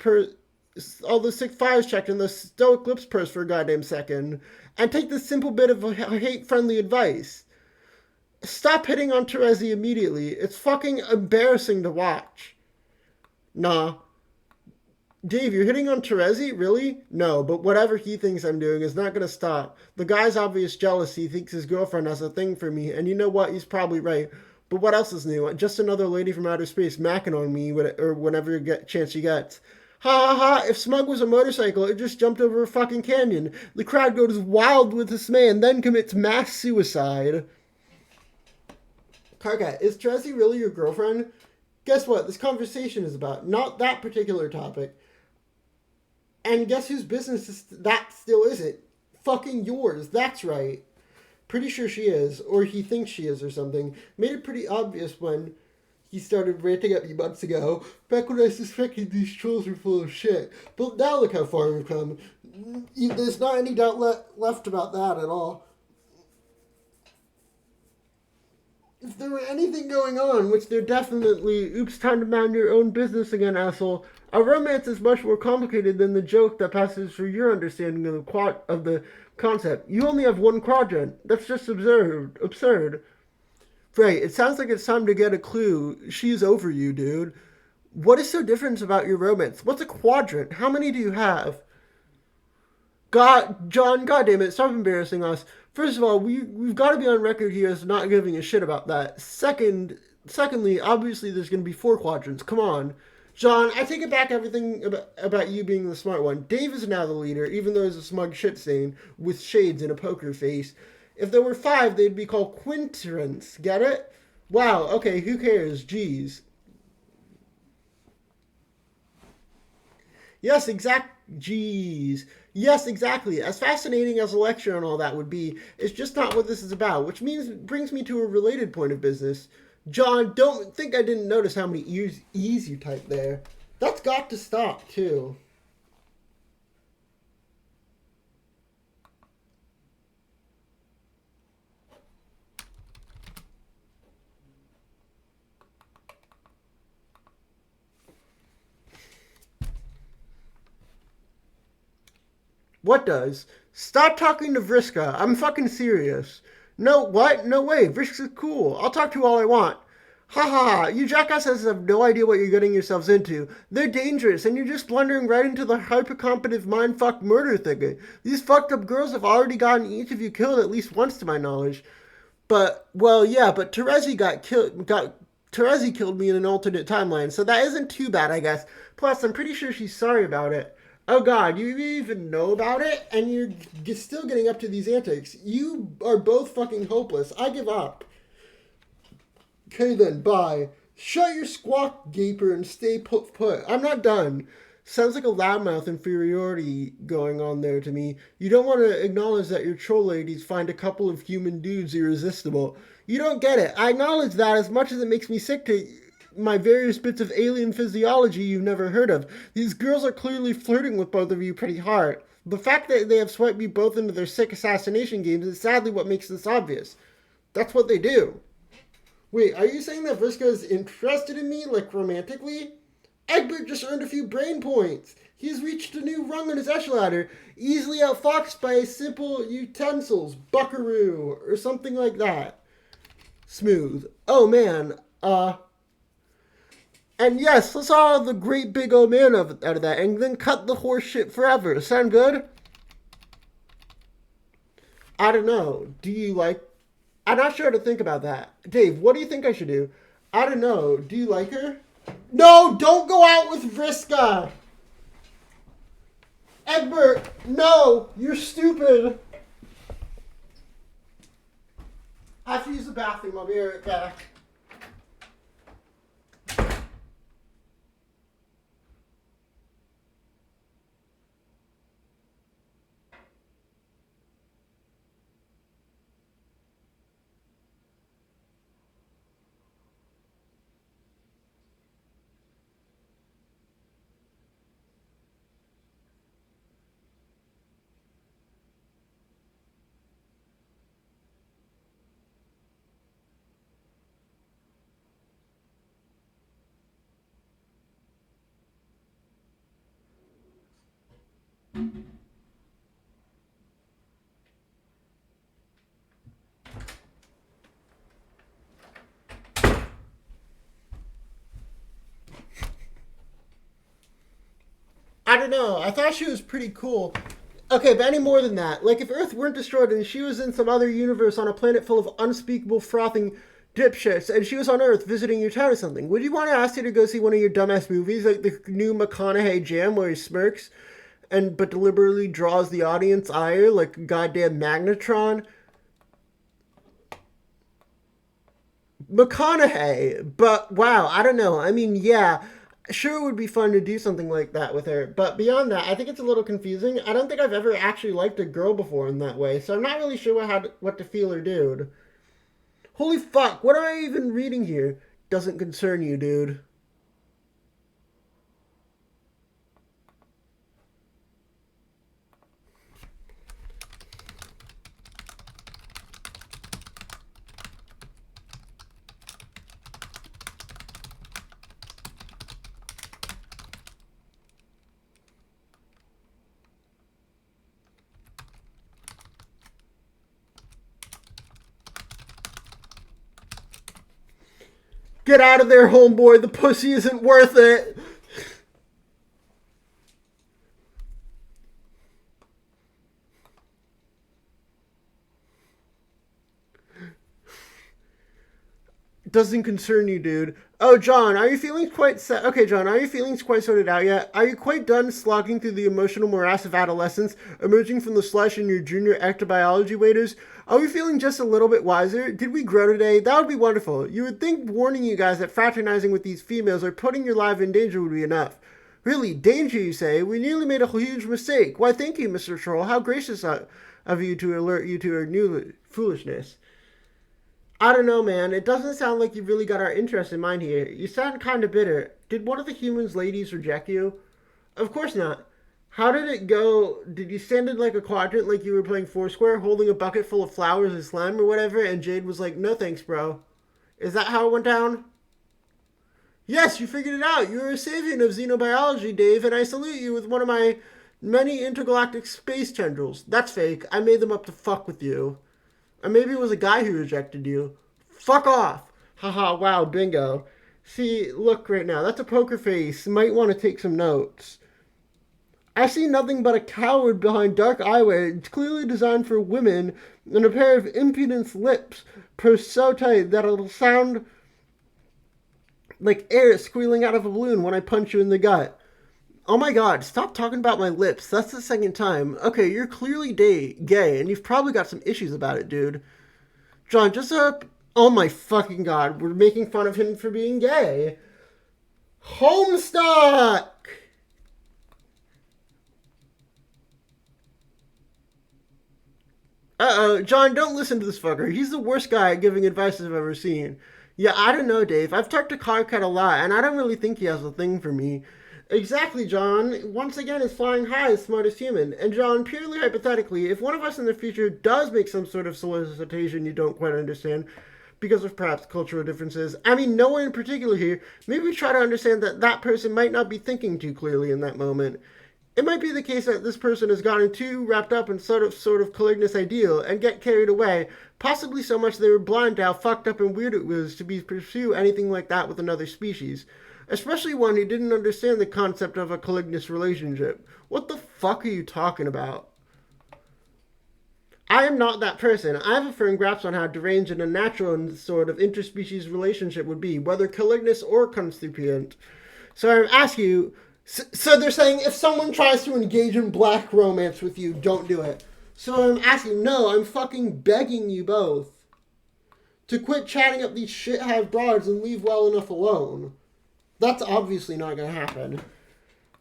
all the sick fires checked and the stoic lips pursed for a goddamn second, and take this simple bit of hate-friendly advice. Stop hitting on Terezi immediately. It's fucking embarrassing to watch. Nah. Dave, you're hitting on Terezi? Really? No, but whatever he thinks I'm doing is not gonna stop. The guy's obvious jealousy thinks his girlfriend has a thing for me, and you know what? He's probably right. But what else is new? Just another lady from outer space macking on me whenever chance she gets. Ha ha ha, if Smug was a motorcycle, it just jumped over a fucking canyon. The crowd goes wild with dismay and then commits mass suicide. Karkat, is Terezi really your girlfriend? Guess what? This conversation is about not that particular topic. And guess whose business that still isn't? Fucking yours, that's right. Pretty sure she is, or he thinks she is or something. Made it pretty obvious when he started ranting at me months ago, back when I suspected these trolls were full of shit. But now look how far we've come. There's not any doubt left about that at all. If there were anything going on, which there definitely, oops, time to mind your own business again, asshole. Our romance is much more complicated than the joke that passes for your understanding of the concept. You only have one quadrant. That's just absurd. Right, it sounds like it's time to get a clue. She's over you, dude. What is so different about your romance? What's a quadrant? How many do you have? John, goddammit, stop embarrassing us. First of all, we've got to be on record here as not giving a shit about that. Secondly, obviously there's going to be 4 quadrants. Come on. John, I take it back everything about you being the smart one. Dave is now the leader, even though he's a smug shit stain with shades and a poker face. If there were 5, they'd be called quintrants. Get it? Wow, okay, who cares? Jeez. Yes, Jeez. Yes, exactly. As fascinating as a lecture and all that would be, it's just not what this is about, which brings me to a related point of business. John, don't think I didn't notice how many E's you typed there. That's got to stop, too. What does? Stop talking to Vriska. I'm fucking serious. No, what? No way. Vriska's cool. I'll talk to all I want. Ha ha ha. You jackasses have no idea what you're getting yourselves into. They're dangerous, and you're just blundering right into the hypercompetitive mindfuck murder thing. These fucked up girls have already gotten each of you killed at least once to my knowledge. But, well, yeah, but Terezi Terezi killed me in an alternate timeline, so that isn't too bad, I guess. Plus, I'm pretty sure she's sorry about it. Oh god, you even know about it? And you're still getting up to these antics. You are both fucking hopeless. I give up. Okay then, bye. Shut your squawk, gaper, and stay put. I'm not done. Sounds like a loudmouth inferiority going on there to me. You don't want to acknowledge that your troll ladies find a couple of human dudes irresistible. You don't get it. I acknowledge that as much as it makes me sick to my various bits of alien physiology you've never heard of. These girls are clearly flirting with both of you pretty hard. The fact that they have swiped you both into their sick assassination games is sadly what makes this obvious. That's what they do. Wait, are you saying that Vriska is interested in me, like romantically? Egbert just earned a few brain points. He's reached a new rung on his echelon ladder, easily outfoxed by simple utensils, buckaroo, or something like that. Smooth. Oh man, and yes, let's all have the great big old man out of that, and then cut the horse shit forever. Sound good? I don't know. Do you like I'm not sure how to think about that. Dave, what do you think I should do? I don't know. Do you like her? No, don't go out with Vriska! Egbert, no! You're stupid! I have to use the bathroom. I'll be right back. I don't know. I thought she was pretty cool. Okay, but any more than that, like if Earth weren't destroyed and she was in some other universe on a planet full of unspeakable frothing dipshits, and she was on Earth visiting your town or something, would you want to ask her to go see one of your dumbass movies, like the new McConaughey Jam, where he smirks and but deliberately draws the audience ire like a goddamn magnetron? McConaughey, but wow, I don't know. I mean, yeah, sure it would be fun to do something like that with her, but beyond that, I think it's a little confusing. I don't think I've ever actually liked a girl before in that way, so I'm not really sure what to feel or do. Holy fuck, what am I even reading here? Doesn't concern you, dude. Get out of there, homeboy. The pussy isn't worth it. Doesn't concern you, dude. Oh, John, are your feelings quite set? Okay, John, are your feelings quite sorted out yet? Are you quite done slogging through the emotional morass of adolescence, emerging from the slush in your junior ectobiology waiters? Are we feeling just a little bit wiser? Did we grow today? That would be wonderful. You would think warning you guys that fraternizing with these females or putting your life in danger would be enough. Really, danger, you say? We nearly made a huge mistake. Why, thank you, Mr. Troll. How gracious of you to alert you to our new foolishness. I don't know, man. It doesn't sound like you really got our interest in mind here. You sound kind of bitter. Did one of the humans ladies reject you? Of course not. How did it go? Did you stand in like a quadrant like you were playing Foursquare, holding a bucket full of flowers and slime or whatever, and Jade was like, no thanks, bro? Is that how it went down? Yes, you figured it out. You're a savant of xenobiology, Dave, and I salute you with one of my many intergalactic space tendrils. That's fake. I made them up to fuck with you. Or maybe it was a guy who rejected you. Fuck off. Haha, wow, bingo. See, look right now. That's a poker face. You might want to take some notes. I see nothing but a coward behind dark eyewear. It's clearly designed for women and a pair of impudence lips pursed so tight that it'll sound like air squealing out of a balloon when I punch you in the gut. Oh my god, stop talking about my lips. That's the second time. Okay, you're clearly gay, and you've probably got some issues about it, dude. John, just up. Oh my fucking god, we're making fun of him for being gay. Homestuck! Uh-oh, John, don't listen to this fucker. He's the worst guy at giving advice I've ever seen. Yeah, I don't know, Dave. I've talked to Carcat a lot, and I don't really think he has a thing for me. Exactly, John. Once again, is flying high as smartest human. And John, purely hypothetically, if one of us in the future does make some sort of solicitation you don't quite understand, because of perhaps cultural differences, I mean, no one in particular here, maybe we try to understand that that person might not be thinking too clearly in that moment. It might be the case that this person has gotten too wrapped up in sort of Caligna's ideal and get carried away, possibly so much they were blind to how fucked up and weird it was to be pursue anything like that with another species. Especially one who didn't understand the concept of a Calignas relationship. What the fuck are you talking about? I am not that person. I have a firm grasp on how deranged and unnatural sort of interspecies relationship would be, whether calignous or constituent. So I ask you, so they're saying if someone tries to engage in black romance with you, don't do it. So I'm asking, no, I'm fucking begging you both to quit chatting up these shithead broads and leave well enough alone. That's obviously not gonna happen.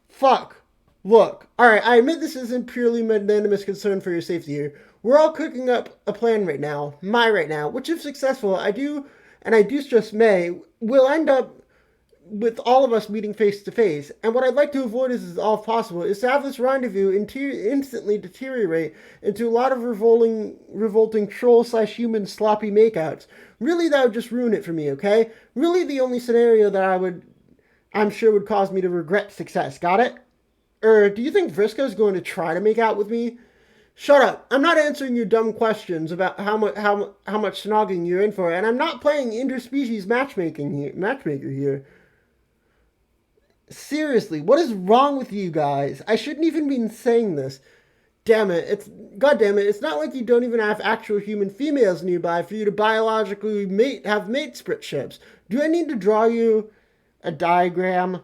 Fuck. Look, alright, I admit this isn't purely magnanimous concern for your safety here. We're all cooking up a plan right now, which if successful, I do stress may, will end up with all of us meeting face to face. And what I'd like to avoid as all possible is to have this rendezvous instantly deteriorate into a lot of revolting troll/human sloppy makeouts. Really, that would just ruin it for me, okay? Really, the only scenario that I'm sure would cause me to regret success. Got it? Do you think Vriska's going to try to make out with me? Shut up. I'm not answering your dumb questions about how much snogging you're in for, and I'm not playing interspecies matchmaker here. Seriously, what is wrong with you guys? I shouldn't even be saying this. God damn it, it's not like you don't even have actual human females nearby for you to biologically have mate split ships. Do I need to draw you a diagram?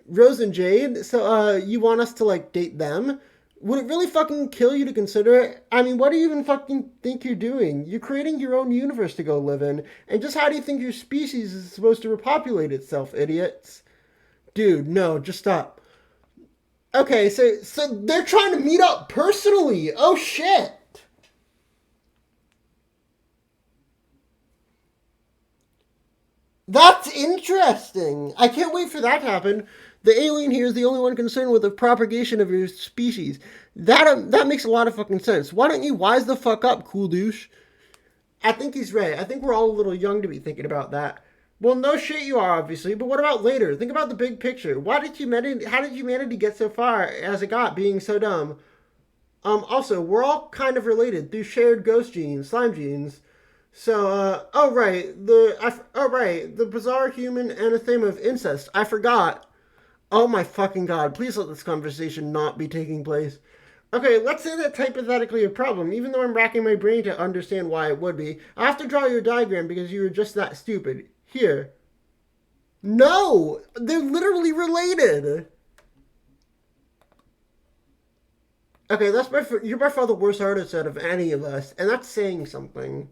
Rose and Jade, so you want us to like date them? Would it really fucking kill you to consider it? I mean, what do you even fucking think you're doing? You're creating your own universe to go live in, and just how do you think your species is supposed to repopulate itself, idiots? Dude, no, just stop. Okay, so they're trying to meet up personally. Oh shit. That's interesting. I can't wait for that to happen. The alien here is the only one concerned with the propagation of your species. That makes a lot of fucking sense. Why don't you wise the fuck up, cool douche? I think he's right. I think we're all a little young to be thinking about that. Well, no shit you are, obviously, but what about later? Think about the big picture. How did humanity get so far as it got, being so dumb? Also, we're all kind of related through shared ghost genes, slime genes. So, the bizarre human anathema of incest. I forgot. Oh my fucking god, please let this conversation not be taking place. Okay, let's say that's hypothetically a problem, even though I'm racking my brain to understand why it would be. I have to draw you a diagram because you were just that stupid. Here. No! They're literally related! Okay, you're by far the worst artist out of any of us, and that's saying something.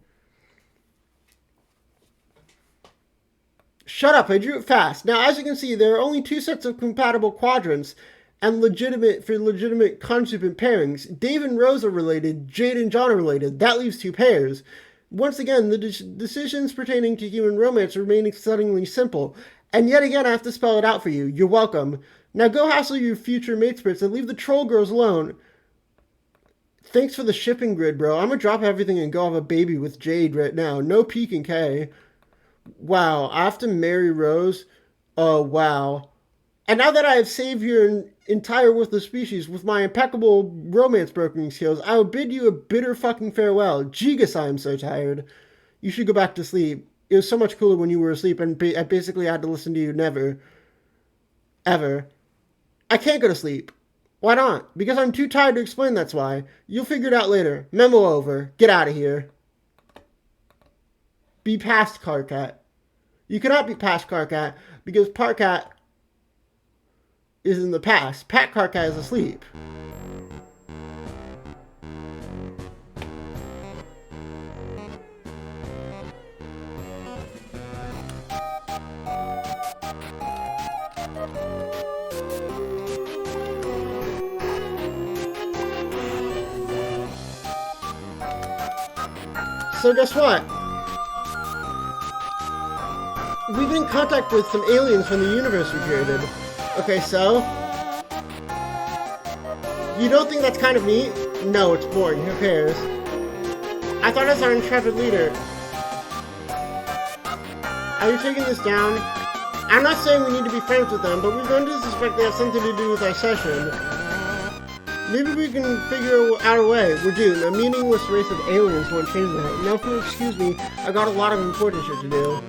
Shut up, I drew it fast. Now, as you can see, there are only two sets of compatible quadrants, and legitimate conjugate pairings. Dave and Rose are related, Jade and John are related. That leaves two pairs. Once again, the decisions pertaining to human romance remain excitingly simple. And yet again, I have to spell it out for you. You're welcome. Now go hassle your future mate spirits and leave the troll girls alone. Thanks for the shipping grid, bro. I'm gonna drop everything and go have a baby with Jade right now. No P and K. Wow, I have to marry Rose? Oh, wow. And now that I have saved your entire worthless species with my impeccable romance brokering skills, I will bid you a bitter fucking farewell. Jegus, I am so tired. You should go back to sleep. It was so much cooler when you were asleep, and I basically had to listen to you never. Ever. I can't go to sleep. Why not? Because I'm too tired to explain, that's why. You'll figure it out later. Memo over. Get out of here. Be past Karkat. You cannot be past Karkat, because Parkat is in the past. Pat Karkat is asleep. So guess what? We've been in contact with some aliens from the universe we created. Okay, so? You don't think that's kind of neat? No, it's boring. Who cares? I thought as our intrepid leader. Are you taking this down? I'm not saying we need to be friends with them, but we're going to suspect they have something to do with our session. Maybe we can figure out a way. We're doomed. A meaningless race of aliens won't change that. Now, if you'll excuse me, I got a lot of important shit to do.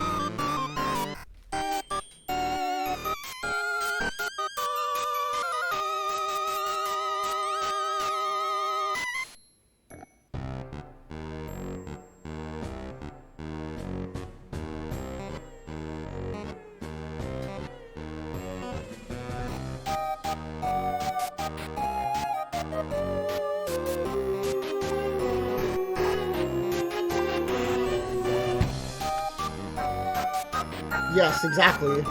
Yes, exactly.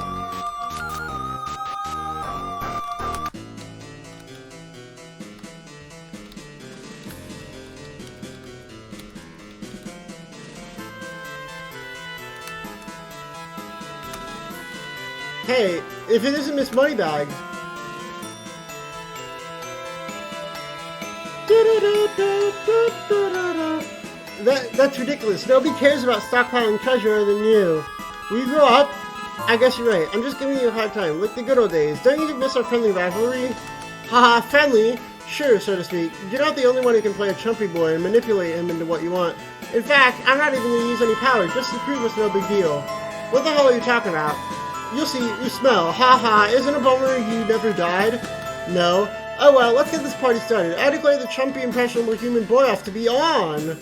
Hey, if it isn't Miss Moneybag. That's ridiculous. Nobody cares about stockpiling treasure other than you. When you grow up, I guess you're right. I'm just giving you a hard time, like the good old days. Don't you miss our friendly rivalry? Haha, friendly? Sure, so to speak. You're not the only one who can play a chumpy boy and manipulate him into what you want. In fact, I'm not even going to use any power, just to prove it's no big deal. What the hell are you talking about? You'll see, you smell. Haha, isn't it a bummer you never died? No. Oh well, let's get this party started. I declare the chumpy impressionable human boy off to be on!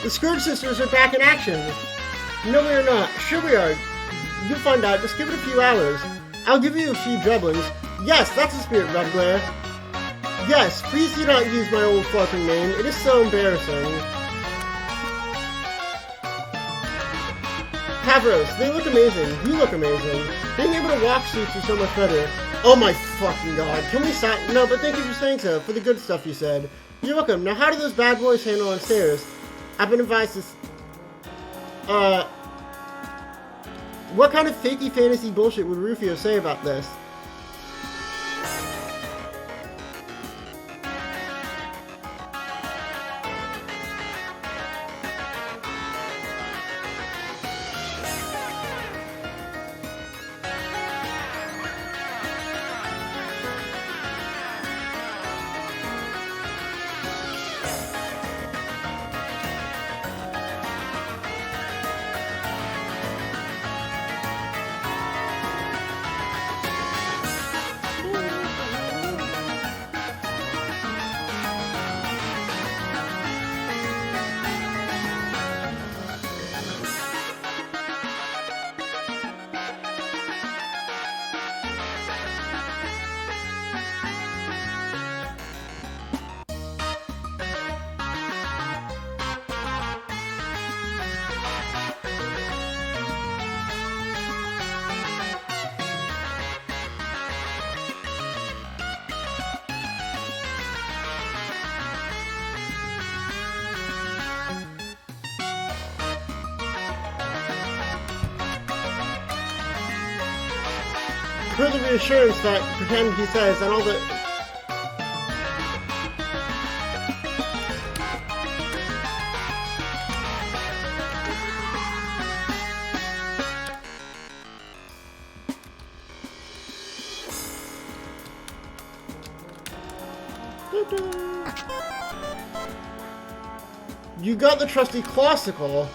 The Scourge Sisters are back in action! No, we are not. Sure we are. You'll find out. Just give it a few hours. I'll give you a few drublings. Yes, that's the spirit, Red Glare. Yes, please do not use my old fucking name. It is so embarrassing. Tavros, they look amazing. You look amazing. Being able to walk suits you so much better. Oh my fucking god. Can we stop? No, but thank you for saying so. For the good stuff you said. You're welcome. Now, how do those bad boys handle on stairs? I've been advised to... What kind of fakey fantasy bullshit would Rufio say about this? Further reassurance that pretend he says and all the... You got the trusty classical.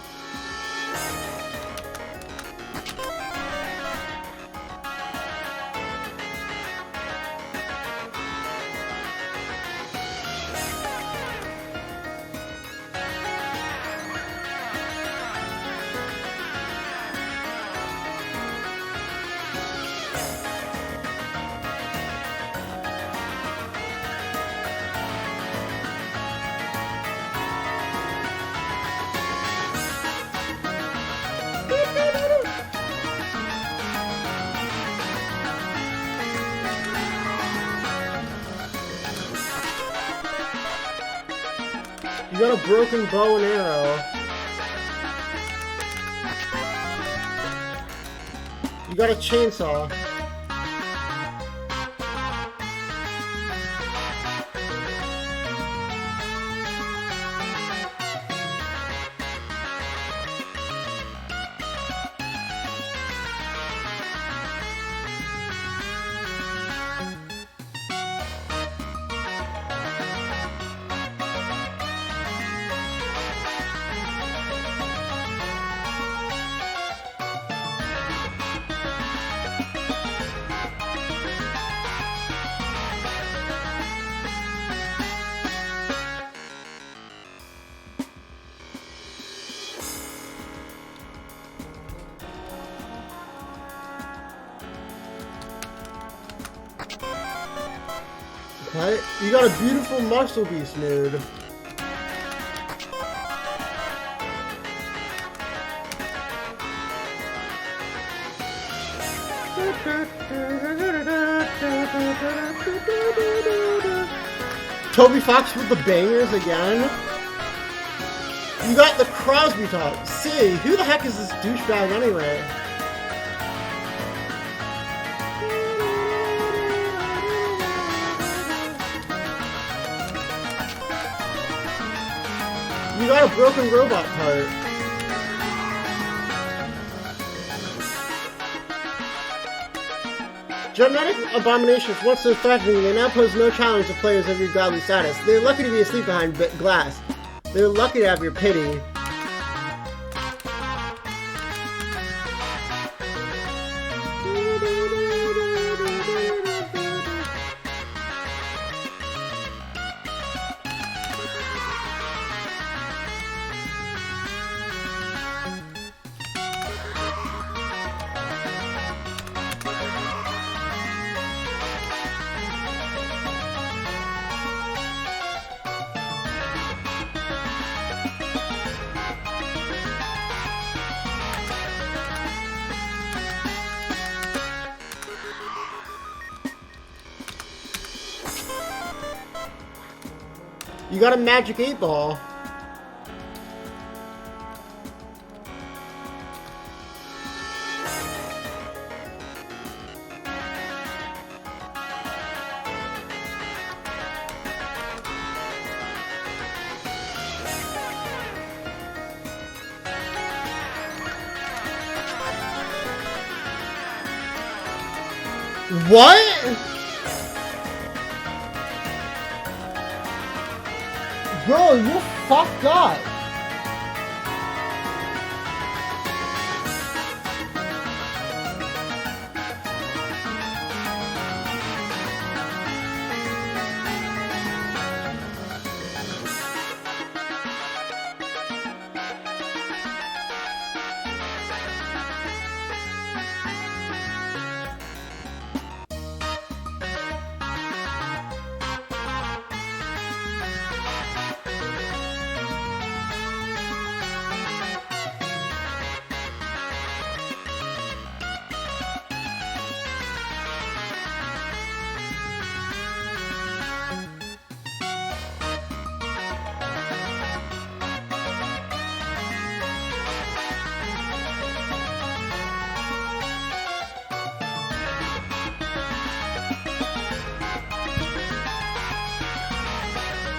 You got a broken bow and arrow. You got a chainsaw. What? You got a beautiful muscle beast nude. Toby Fox with the bangers again. You got the Crosby top. See, who the heck is this douchebag anyway? You got a broken robot part. Genetic abominations, once so threatening, they now pose no challenge to players of your godly status. They're lucky to be asleep behind glass. They're lucky to have your pity. You got a magic 8-ball. What? Bro, you're fucked up.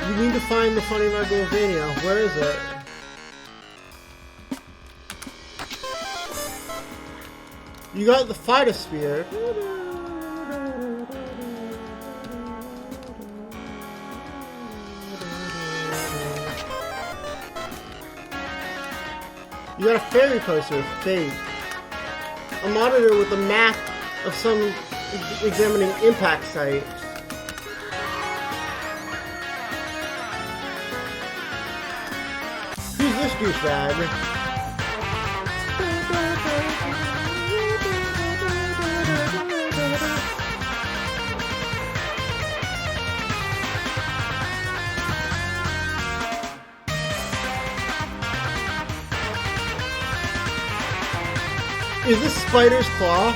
You need to find the funny Megalovania. Where is it? You got the Phytosphere. You got a fairy poster, fake. A monitor with a map of some examining impact sites. Who's this douchebag? Is this Spider's Claw?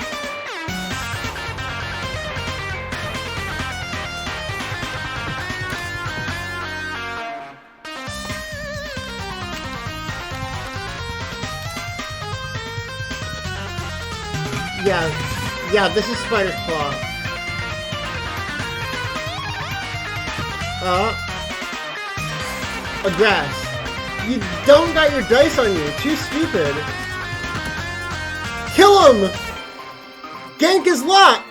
Yeah, this is Spider's Claw. A grass. You don't got your dice on you. Too stupid. Kill him! Gank his luck!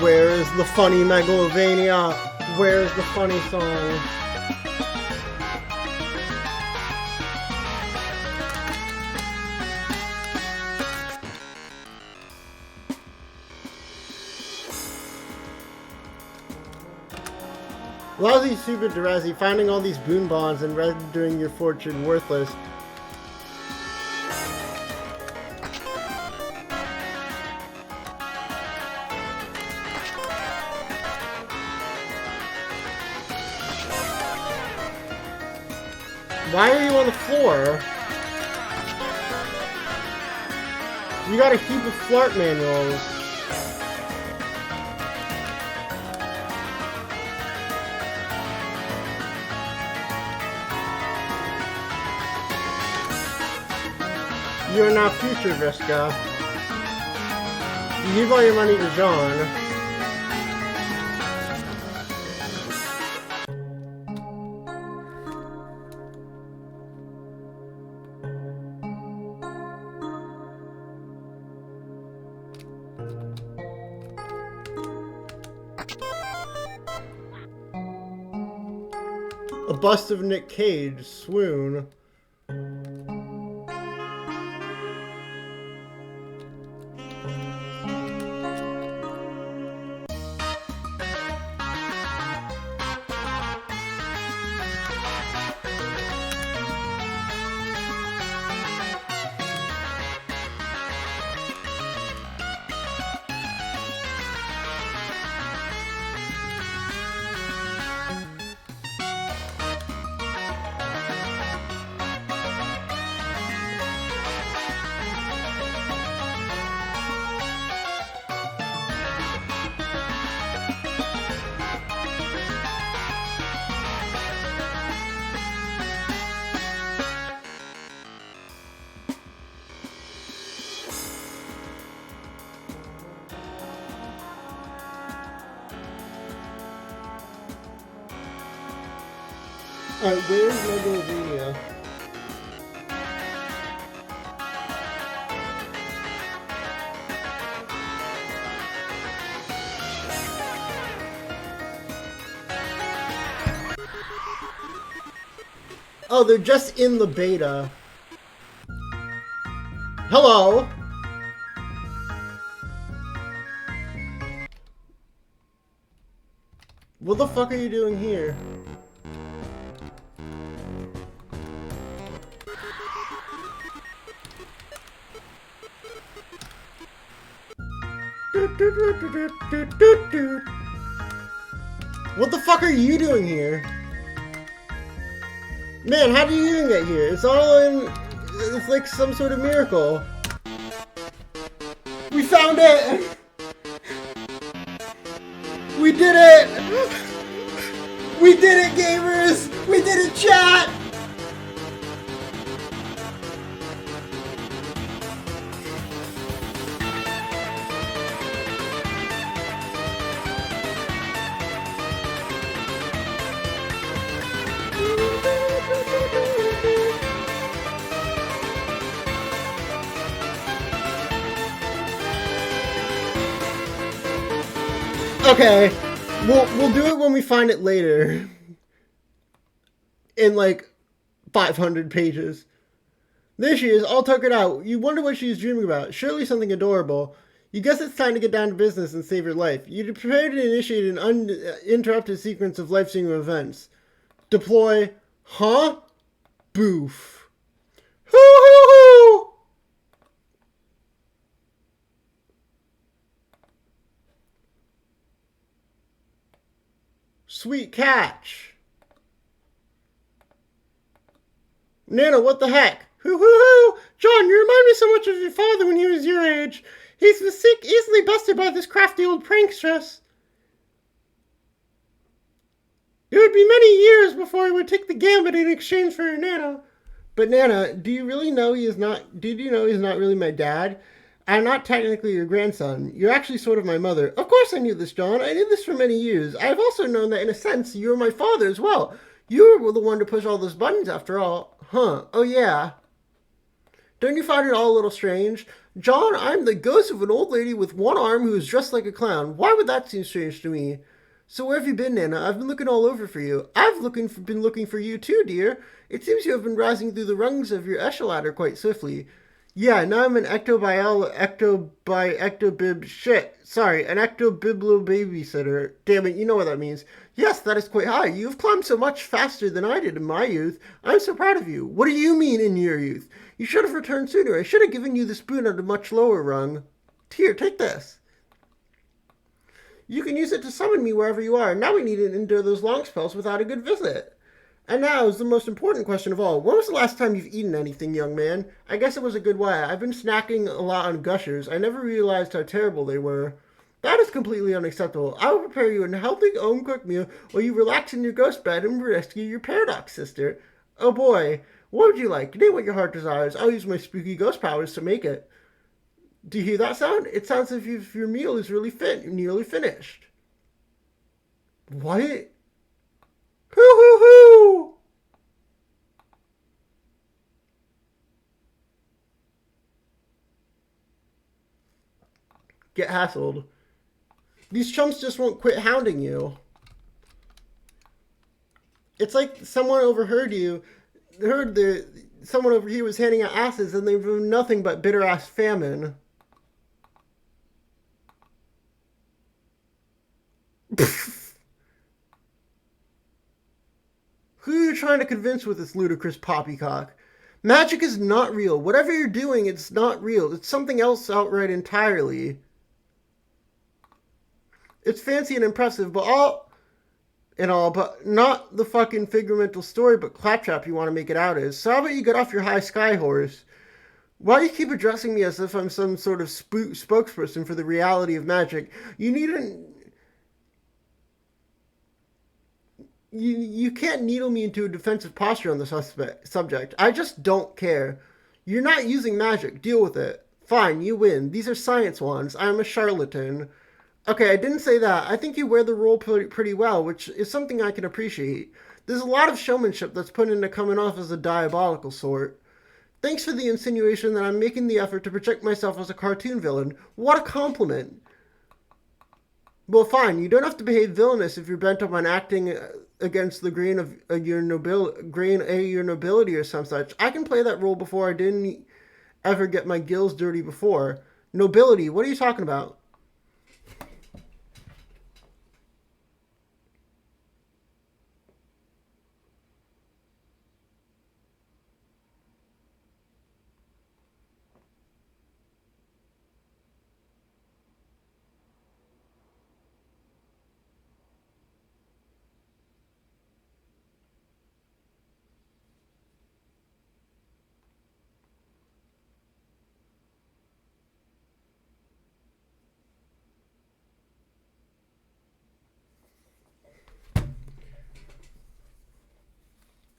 Where is the funny Megalovania? Where's the funny song? Lousy Super Drazzy, finding all these boon bonds and rendering your fortune worthless. Why are you on the floor? You got a heap of flirt manuals. You are now future, Vriska. You give all your money to Jean. A bust of Nick Cage, swoon. Alright, where's Megalovania? Oh, they're just in the beta. Hello? What the fuck are you doing here? What the fuck are you doing here? Man, how did you even get here? It's all in... It's like some sort of miracle. We found it! We did it! We did it, gamers! We did it, chat! Okay, we'll do it when we find it later. In like 500 pages. There she is, all tuckered out. You wonder what she's dreaming about. Surely something adorable. You guess it's time to get down to business and save your life. You prepare to initiate an uninterrupted sequence of life-saving events. Deploy. Huh? Boof. Hoo-hoo-hoo! Sweet catch. Nana, what the heck? Hoo-hoo-hoo! John, you remind me so much of your father when he was your age. He's the sick, easily busted by this crafty old prankstress. It would be many years before he would take the gambit in exchange for your Nana. But Nana, do you really know he is not... Did you know he's not really my dad? I'm not technically your grandson. You're actually sort of my mother. Of course I knew this, John. I knew this for many years. I've also known that in a sense you were my father as well. You were the one to push all those buttons after all. Huh. Oh yeah. Don't you find it all a little strange? John, I'm the ghost of an old lady with one arm who is dressed like a clown. Why would that seem strange to me? So where have you been, Nana? I've been looking all over for you. Been looking for you too, dear. It seems you have been rising through the rungs of your echelon ladder quite swiftly. Yeah, now I'm an ectobib shit. Sorry, an ectobiblo babysitter. Damn it, you know what that means. Yes, that is quite high. You've climbed so much faster than I did in my youth. I'm so proud of you. What do you mean in your youth? You should have returned sooner. I should have given you the spoon at a much lower rung. Here, take this. You can use it to summon me wherever you are. Now we need to endure those long spells without a good visit. And now is the most important question of all. When was the last time you've eaten anything, young man? I guess it was a good while. I've been snacking a lot on gushers. I never realized how terrible they were. That is completely unacceptable. I will prepare you a healthy, home-cooked meal while you relax in your ghost bed and rescue your paradox sister. Oh boy, what would you like? Name what your heart desires. I'll use my spooky ghost powers to make it. Do you hear that sound? It sounds as if your meal is nearly finished. What? Hoo hoo hoo! Get hassled. These chumps just won't quit hounding you. It's like someone overheard you, heard the someone over here was handing out asses, and they've been nothing but bitter ass famine. Who are you trying to convince with this ludicrous poppycock? Magic is not real. Whatever you're doing, it's not real. It's something else outright entirely. It's fancy and impressive, but not the fucking figuramental story, but claptrap you want to make it out as. So how about you get off your high sky horse? Why do you keep addressing me as if I'm some sort of spokesperson for the reality of magic? You can't needle me into a defensive posture on the subject. I just don't care. You're not using magic. Deal with it. Fine, you win. These are science wands. I'm a charlatan. Okay, I didn't say that. I think you wear the role pretty well, which is something I can appreciate. There's a lot of showmanship that's put into coming off as a diabolical sort. Thanks for the insinuation that I'm making the effort to project myself as a cartoon villain. What a compliment. Well, fine. You don't have to behave villainous if you're bent on acting against the grain of your nobility or some such. I can play that role before I didn't ever get my gills dirty before. Nobility? What are you talking about?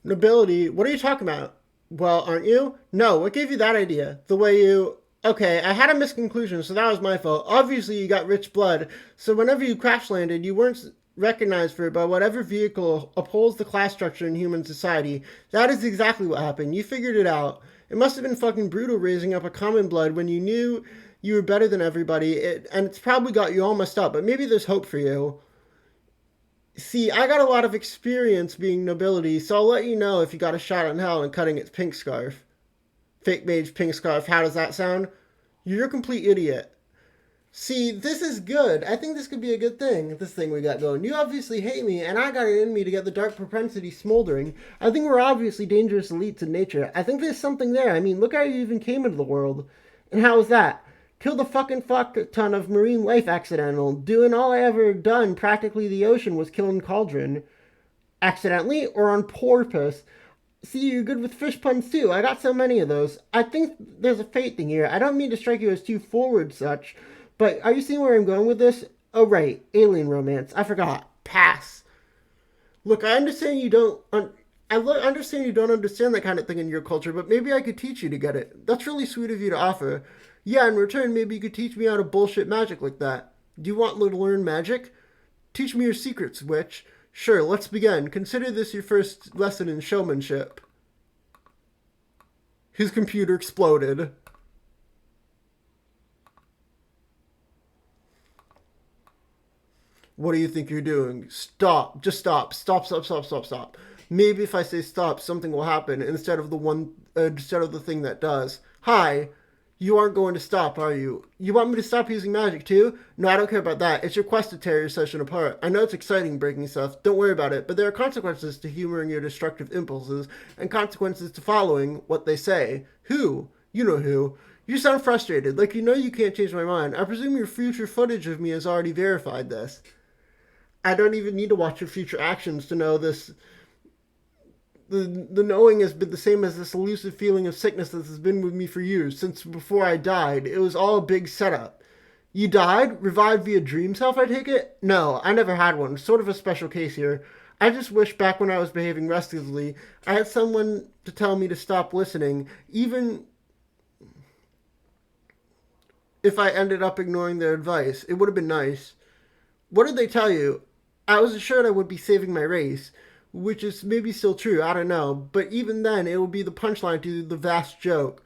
Nobility? What are you talking about? Well, aren't you? No, what gave you that idea? The way you. Okay, I had a misconclusion, so that was my fault. Obviously, you got rich blood, so whenever you crash landed, you weren't recognized for it by whatever vehicle upholds the class structure in human society. That is exactly what happened. You figured it out. It must have been fucking brutal raising up a common blood when you knew you were better than everybody, and it's probably got you all messed up, but maybe there's hope for you. See, I got a lot of experience being nobility, so I'll let you know if you got a shot on hell and cutting its pink scarf. Fake mage pink scarf, how does that sound? You're a complete idiot. See, this is good. I think this could be a good thing, this thing we got going. You obviously hate me, and I got it in me to get the dark propensity smoldering. I think we're obviously dangerous elites in nature. I think there's something there. I mean, look how you even came into the world. And how was that? Killed a fucking fuck ton of marine life accidental. Doing all I ever done, practically the ocean, was killing Cauldron. Accidentally or on purpose? See, you're good with fish puns too. I got so many of those. I think there's a fate thing here. I don't mean to strike you as too forward such, but are you seeing where I'm going with this? Oh, right. Alien romance. I forgot. Pass. Look, I understand you don't. Understand you don't understand that kind of thing in your culture, but maybe I could teach you to get it. That's really sweet of you to offer. Yeah, in return, maybe you could teach me how to bullshit magic like that. Do you want to learn magic? Teach me your secrets, witch. Sure, let's begin. Consider this your first lesson in showmanship. His computer exploded. What do you think you're doing? Stop. Just stop. Stop, stop, stop, stop, stop. Maybe if I say stop, something will happen instead of the thing that does. Hi, you aren't going to stop, are you? You want me to stop using magic too? No, I don't care about that. It's your quest to tear your session apart. I know it's exciting breaking stuff. Don't worry about it. But there are consequences to humoring your destructive impulses and consequences to following what they say. Who? You know who. You sound frustrated, like you know you can't change my mind. I presume your future footage of me has already verified this. I don't even need to watch your future actions to know this. The knowing has been the same as this elusive feeling of sickness that has been with me for years, since before I died. It was all a big setup. You died? Revived via dream self, I take it? No, I never had one. Sort of a special case here. I just wish back when I was behaving restlessly, I had someone to tell me to stop listening, even if I ended up ignoring their advice. It would have been nice. What did they tell you? I was assured I would be saving my race, which is maybe still true, I don't know, but even then it will be the punchline to the vast joke.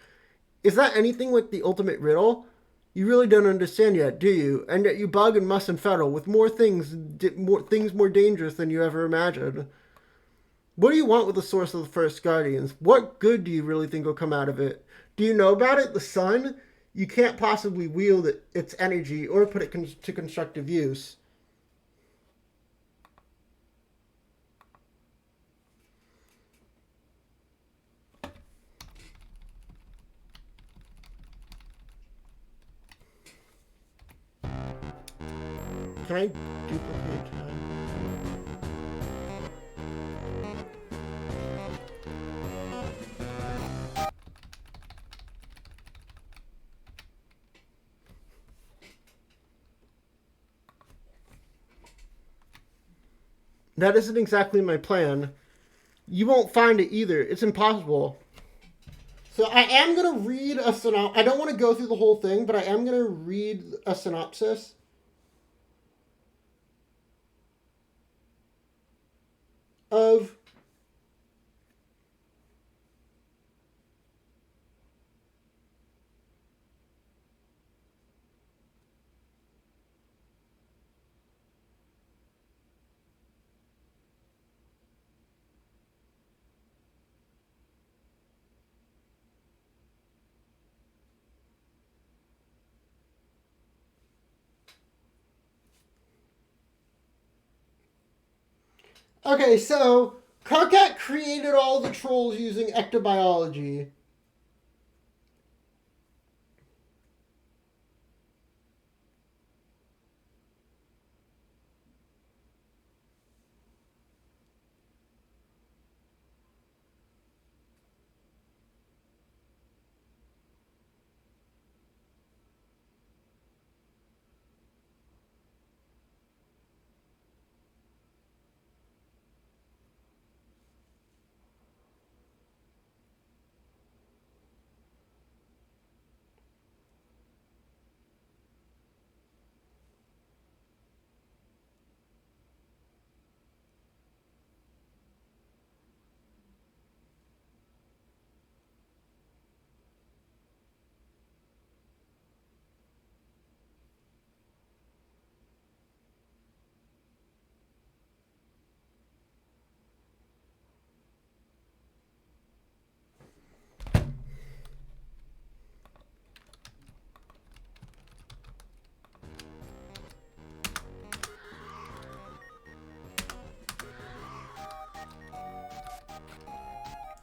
Is that anything like the ultimate riddle? You really don't understand yet, do you? And yet you bug and muss and feddle with more dangerous than you ever imagined. What do you want with the source of the first Guardians? What good do you really think will come out of it? Do you know about it? The sun? You can't possibly wield its energy or put it to constructive use. Can I duplicate time? That isn't exactly my plan. You won't find it either. It's impossible. So I am going to read a synopsis. I don't want to go through the whole thing, but I am going to read a synopsis of Okay, so Karkat created all the trolls using ectobiology.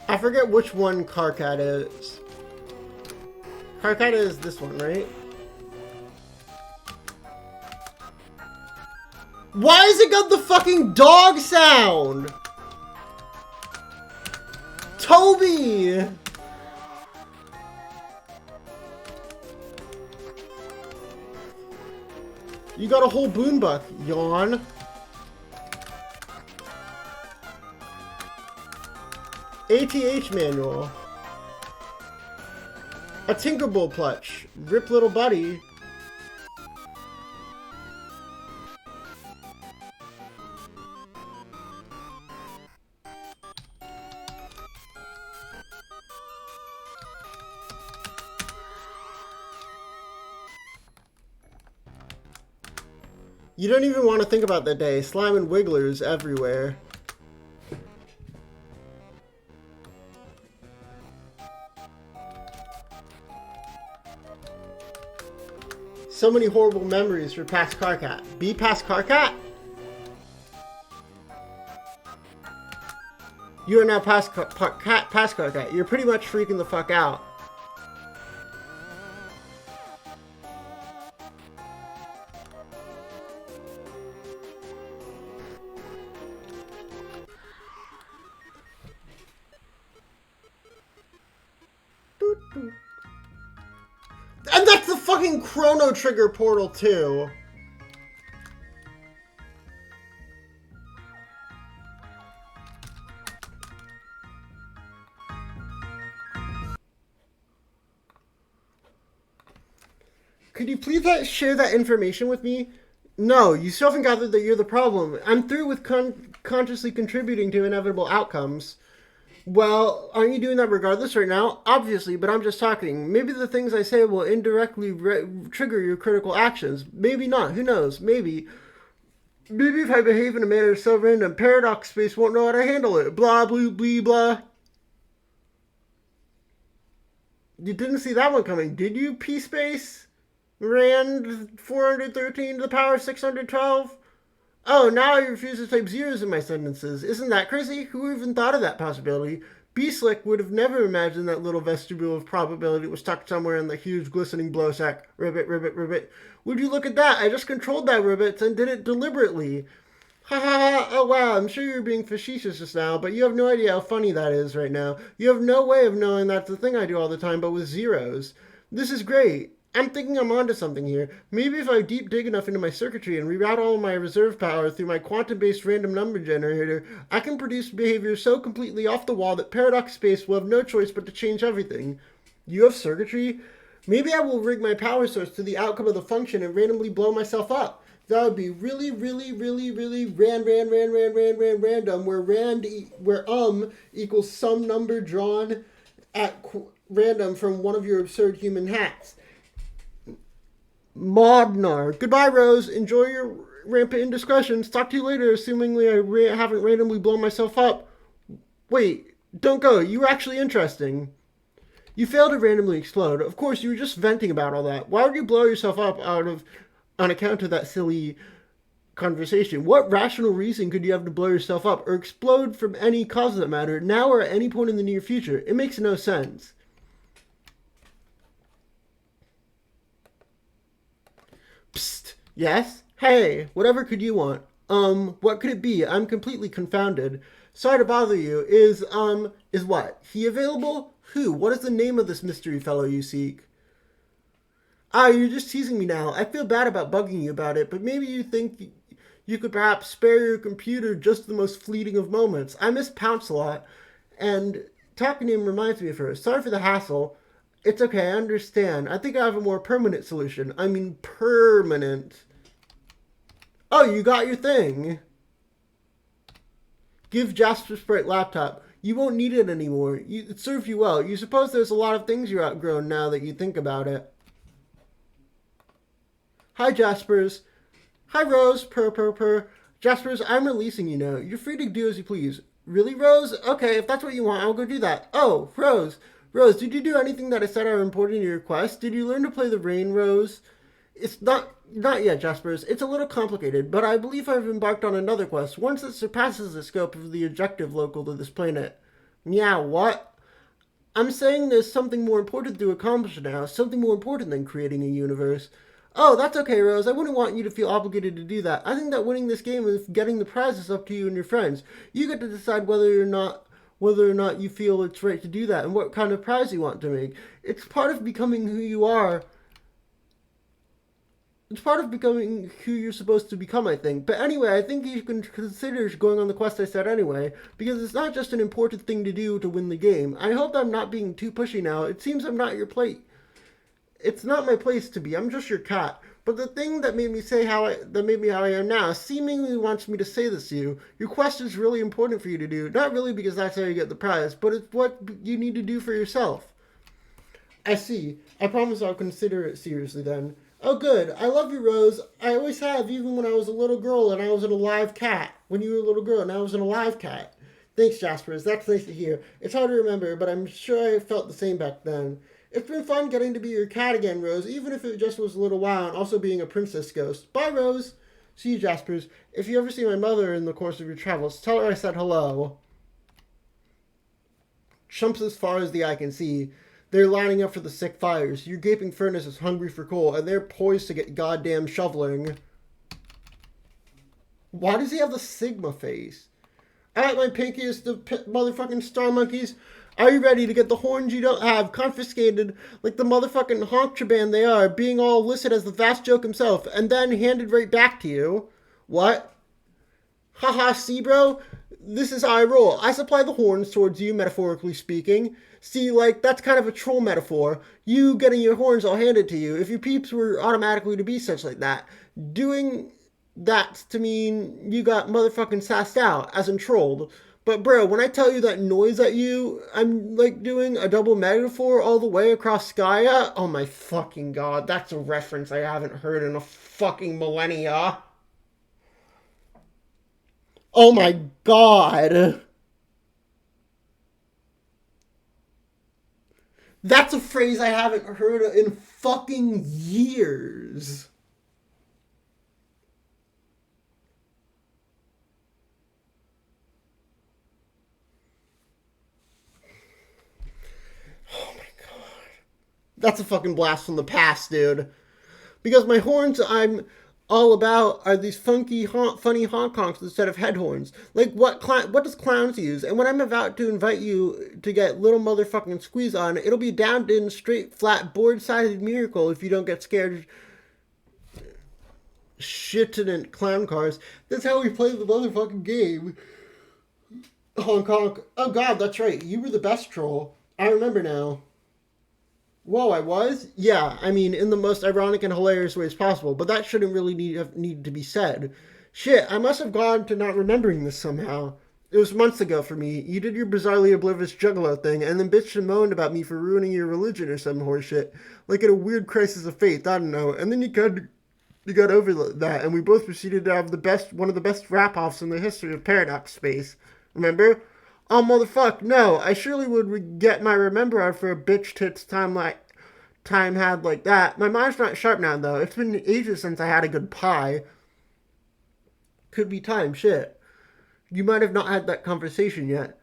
I forget which one Karkat is. Karkat is this one, right? Why has it got the fucking dog sound? Toby! You got a whole boonbuck, yawn. ATH manual. A Tinkerbell plush. Rip little buddy. You don't even want to think about that day. Slime and wigglers everywhere. So many horrible memories for past Karkat. Be past Karkat? You are now past Karkat. You're pretty much freaking the fuck out. And that's the fucking Chrono Trigger portal too. Could you please share that information with me? No, you still haven't gathered that you're the problem. I'm through with consciously contributing to inevitable outcomes. Well, aren't you doing that regardless right now? Obviously, but I'm just talking. Maybe the things I say will indirectly trigger your critical actions. Maybe not. Who knows? Maybe. Maybe if I behave in a manner so random, Paradox Space won't know how to handle it. Blah, blah, blah, blah. You didn't see that one coming, did you, P-Space? Rand 413 to the power of 612? Oh, now I refuse to type zeros in my sentences. Isn't that crazy? Who even thought of that possibility? B-Slick would have never imagined that little vestibule of probability was tucked somewhere in the huge glistening blow sack. Ribbit, ribbit, ribbit. Would you look at that? I just controlled that ribbit and did it deliberately. Ha ha ha, oh wow, I'm sure you're being facetious just now, but you have no idea how funny that is right now. You have no way of knowing that's the thing I do all the time, but with zeros. This is great. I'm thinking I'm onto something here. Maybe if I deep dig enough into my circuitry and reroute all of my reserve power through my quantum-based random number generator, I can produce behavior so completely off the wall that Paradox Space will have no choice but to change everything. You have circuitry? Maybe I will rig my power source to the outcome of the function and randomly blow myself up. That would be really, really, really, really random, where equals some number drawn at random from one of your absurd human hats. Modnar. Goodbye, Rose. Enjoy your rampant indiscretions. Talk to you later, assumingly I haven't randomly blown myself up. Wait, don't go. You were actually interesting. You failed to randomly explode. Of course, you were just venting about all that. Why would you blow yourself up on account of that silly conversation? What rational reason could you have to blow yourself up or explode from any cause of that matter, now or at any point in the near future? It makes no sense. Psst. Yes? Hey, whatever could you want? What could it be? I'm completely confounded. Sorry to bother you. Is what? He available? Who? What is the name of this mystery fellow you seek? Ah, you're just teasing me now. I feel bad about bugging you about it, but maybe you think you could perhaps spare your computer just the most fleeting of moments. I miss Pounce a lot, and talking to him reminds me of her. Sorry for the hassle. It's okay, I understand. I think I have a more permanent solution. I mean, permanent. Oh, you got your thing. Give Jasper Sprite laptop. You won't need it anymore. It served you well. You suppose there's a lot of things you're outgrown now that you think about it. Hi, Jaspers. Hi, Rose. Purr. Jaspers, I'm releasing you now. You're free to do as you please. Really, Rose? Okay, if that's what you want, I'll go do that. Oh, Rose. Rose, did you do anything that I said are important in your quest? Did you learn to play the rain, Rose? It's not yet, Jaspers. It's a little complicated, but I believe I've embarked on another quest, one that surpasses the scope of the objective local to this planet. Yeah, what? I'm saying there's something more important to accomplish now, something more important than creating a universe. Oh, that's okay, Rose. I wouldn't want you to feel obligated to do that. I think that winning this game and getting the prize is up to you and your friends. You get to decide whether or not you feel it's right to do that and what kind of prize you want to make. It's part of becoming who you are. It's part of becoming who you're supposed to become, I think. But anyway, I think you can consider going on the quest I said anyway, because it's not just an important thing to do to win the game. I hope I'm not being too pushy now. It seems I'm not your plate. It's not my place to be. I'm just your cat. But the thing that made me how I am now seemingly wants me to say this to you. Your quest is really important for you to do. Not really because that's how you get the prize, but it's what you need to do for yourself. I see. I promise I'll consider it seriously then. Oh, good. I love you, Rose. I always have, even when I was a little girl and I was an alive cat. When you were a little girl and I was an alive cat. Thanks, Jaspers. That's nice to hear. It's hard to remember, but I'm sure I felt the same back then. It's been fun getting to be your cat again, Rose, even if it just was a little while, and also being a princess ghost. Bye, Rose. See you, Jaspers. If you ever see my mother in the course of your travels, tell her I said hello. Chumps as far as the eye can see. They're lining up for the sick fires. Your gaping furnace is hungry for coal, and they're poised to get goddamn shoveling. Why does he have the Sigma face? Alright, my pinkiest the motherfucking star monkeys. Are you ready to get the horns you don't have confiscated like the motherfucking honk band they are, being all listed as the vast joke himself, and then handed right back to you? What? Haha, see, bro? This is how I roll. I supply the horns towards you, metaphorically speaking. See, like, that's kind of a troll metaphor. You getting your horns, I'll hand it to you. If your peeps were automatically to be such like that. Doing that to mean you got motherfucking sassed out, as in trolled. But bro, when I tell you that noise at you, I'm like doing a double metaphor all the way across Skya. Oh my fucking god, that's a reference I haven't heard in a fucking millennia. Oh my god. That's a phrase I haven't heard in fucking years. Oh my god. That's a fucking blast from the past, dude. Because my horns I'm all about are these funny honk honks instead of head horns. Like what does clowns use? And when I'm about to invite you to get little motherfucking squeeze on, it'll be down in straight flat board sided miracle if you don't get scared shitting clown cars. That's how we play the motherfucking game. Honk honk. Oh god, that's right. You were the best troll. I remember now. Whoa, I was? Yeah, I mean, in the most ironic and hilarious ways possible, but that shouldn't really need to be said. Shit, I must have gone to not remembering this somehow. It was months ago for me. You did your bizarrely oblivious juggalo thing, and then bitched and moaned about me for ruining your religion or some horseshit. Like in a weird crisis of faith, I don't know. And then you got over that, and we both proceeded to have one of the best rap-offs in the history of Paradox Space. Remember? Oh, motherfuck, no. I surely would get my remember out for a bitch tits time had like that. My mind's not sharp now, though. It's been ages since I had a good pie. Could be time, shit. You might have not had that conversation yet.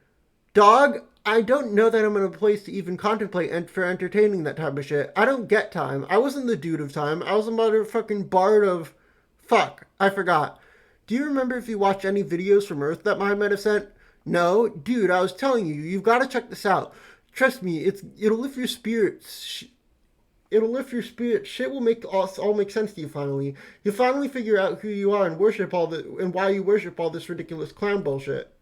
Dog, I don't know that I'm in a place to even contemplate for entertaining that type of shit. I don't get time. I wasn't the dude of time. I was a motherfucking bard of... Fuck, I forgot. Do you remember if you watched any videos from Earth that I might have sent? No? Dude, I was telling you, you've got to check this out. Trust me, it'll lift your spirits. It'll lift your spirit. Shit will make all make sense to you finally. You'll finally figure out who you are and why you worship all this ridiculous clown bullshit.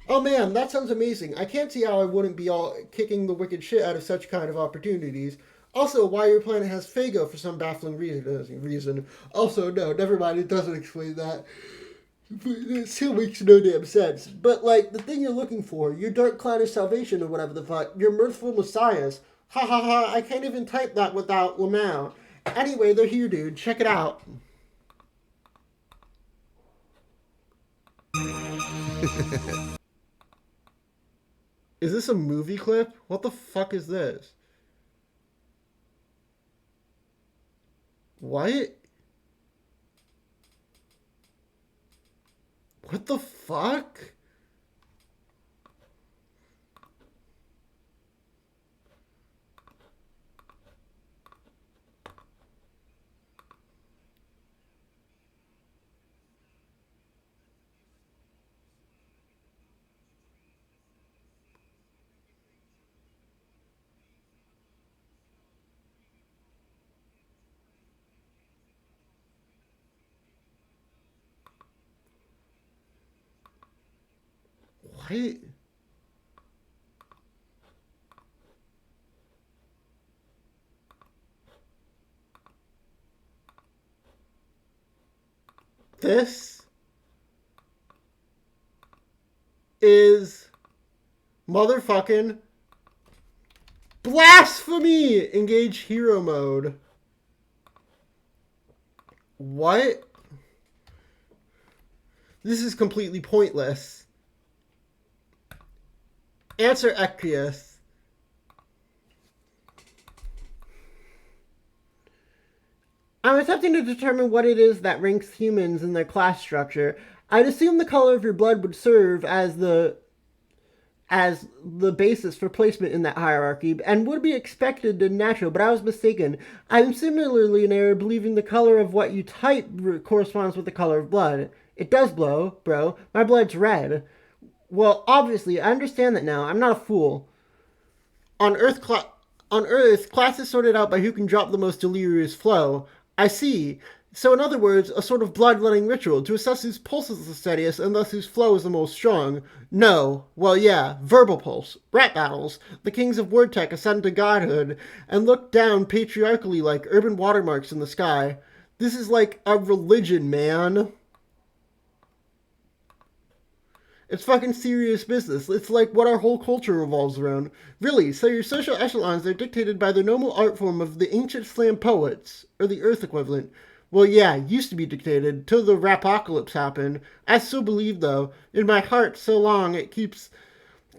Oh man, that sounds amazing. I can't see how I wouldn't be all kicking the wicked shit out of such kind of opportunities. Also, why your planet has Fago for some baffling reason. Also, no, never mind, it doesn't explain that. It still makes no damn sense. But, like, the thing you're looking for, your dark cloud of salvation or whatever the fuck, your mirthful messiahs. Ha ha ha, I can't even type that without Lamau. Anyway, they're here, dude. Check it out. Is this a movie clip? What the fuck is this? What? What the fuck? What? This is motherfucking Blasphemy! Engage hero mode. What? This is completely pointless. Answer Equius. I'm attempting to determine what it is that ranks humans in their class structure. I'd assume the color of your blood would serve as the basis for placement in that hierarchy and would be expected and natural, but I was mistaken. I'm similarly in error believing the color of what you type corresponds with the color of blood. It does, bro. My blood's red. Well, obviously, I understand that now. I'm not a fool. On Earth, class is sorted out by who can drop the most delirious flow. I see. So in other words, a sort of blood-letting ritual to assess whose pulse is the steadiest and thus whose flow is the most strong. No. Well, yeah. Verbal pulse. Rap battles. The kings of word tech ascend to godhood and look down patriarchally like urban watermarks in the sky. This is like a religion, man. It's fucking serious business. It's like what our whole culture revolves around. Really, so your social echelons are dictated by the noble art form of the ancient slam poets, or the Earth equivalent. Well, yeah, used to be dictated, till the rapocalypse happened. I still believe, though, in my heart so long it keeps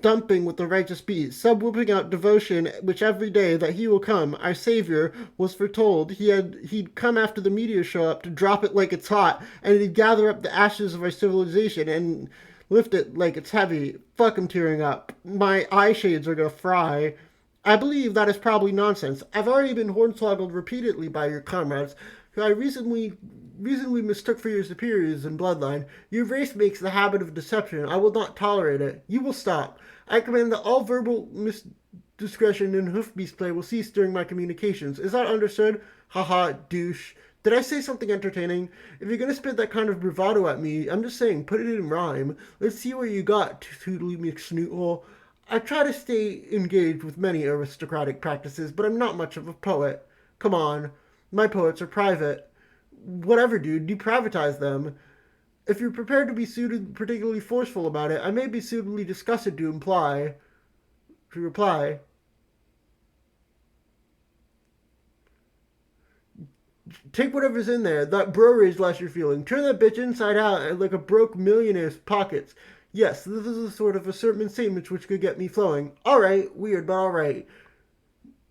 thumping with the righteous beat, sub-whooping out devotion, which every day that he will come, our Savior, was foretold. He'd come after the meteor show up to drop it like it's hot, and he'd gather up the ashes of our civilization and lift it like it's heavy. Fuck, I'm tearing up. My eye shades are gonna fry. I believe that is probably nonsense. I've already been hornswoggled repeatedly by your comrades, who I recently mistook for your superiors in bloodline. Your race makes the habit of deception. I will not tolerate it. You will stop. I command that all verbal misdiscretion and hoofbeast play will cease during my communications. Is that understood? Haha, douche. Did I say something entertaining? If you're gonna spit that kind of bravado at me, I'm just saying, put it in rhyme. Let's see what you got, Tootly McSnoothole. I try to stay engaged with many aristocratic practices, but I'm not much of a poet. Come on. My poets are private. Whatever, dude, deprivatize them. If you're prepared to be particularly forceful about it, I may be suitably disgusted to reply. Take whatever's in there. That bro rage last you're feeling. Turn that bitch inside out like a broke millionaire's pockets. Yes, this is a sort of assertment statement which could get me flowing. Alright, weird, but alright.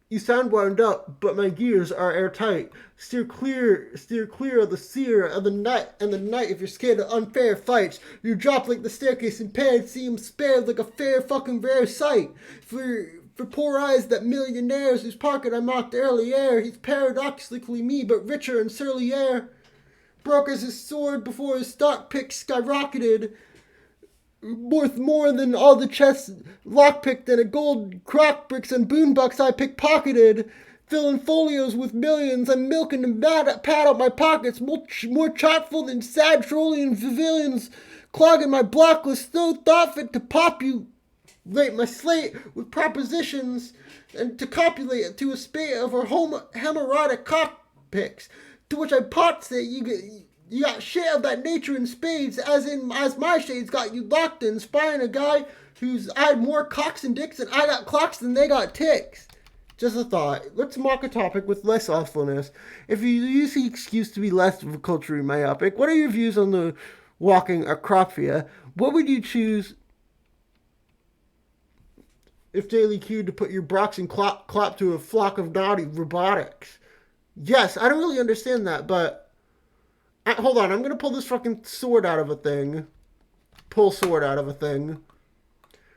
You sound wound up, but my gears are airtight. Steer clear of the seer of the night if you're scared of unfair fights. You drop like the staircase impaired, see him spared like a fair fucking rare sight. For poor eyes that millionaires whose pocket I mocked earlier, he's paradoxically me, but richer and surlier. Broke as his sword before his stock pick skyrocketed. Worth more than all the chests lockpicked and a gold crock bricks and boonbucks I pickpocketed. Filling folios with millions, I'm milking and pad out my pockets, more chockful than sad trolling pavilions, clogging my blocklist, no thought fit to populate my slate with propositions and to copulate it to a spate of our hemorrhoidic cockpicks, to which I pots that you got shit of that nature in spades, as my shades got you locked in, spying a guy who's had more cocks and dicks and I got clocks than they got ticks. Just a thought. Let's mock a topic with less awfulness. If you use the excuse to be less of a culturally myopic, what are your views on the walking acrophia? What would you choose if daily cued to put your brox and clop to a flock of naughty robotics? Yes, I don't really understand that, but hold on, I'm gonna pull this fucking sword out of a thing. Pull sword out of a thing.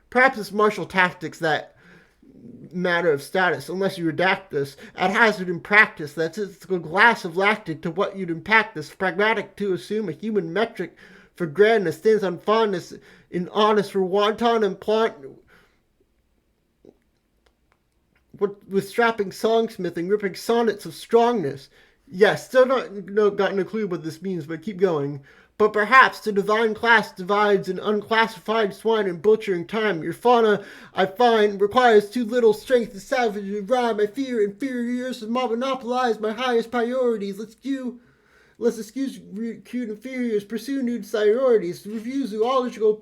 Perhaps it's martial tactics that matter of status, unless you redact this. At hazard in practice, that's it's a glass of lactic to what you'd impact this. Pragmatic to assume a human metric for grandness stands on fondness in honest for wanton and plant with strapping songsmithing, ripping sonnets of strongness. Yes, still not gotten a clue what this means, but keep going. But perhaps the divine class divides an unclassified swine in butchering time. Your fauna, I find, requires too little strength to savagely rhyme. I fear inferiors to monopolize my highest priorities. Let's excuse cute inferiors, pursue new priorities, review zoological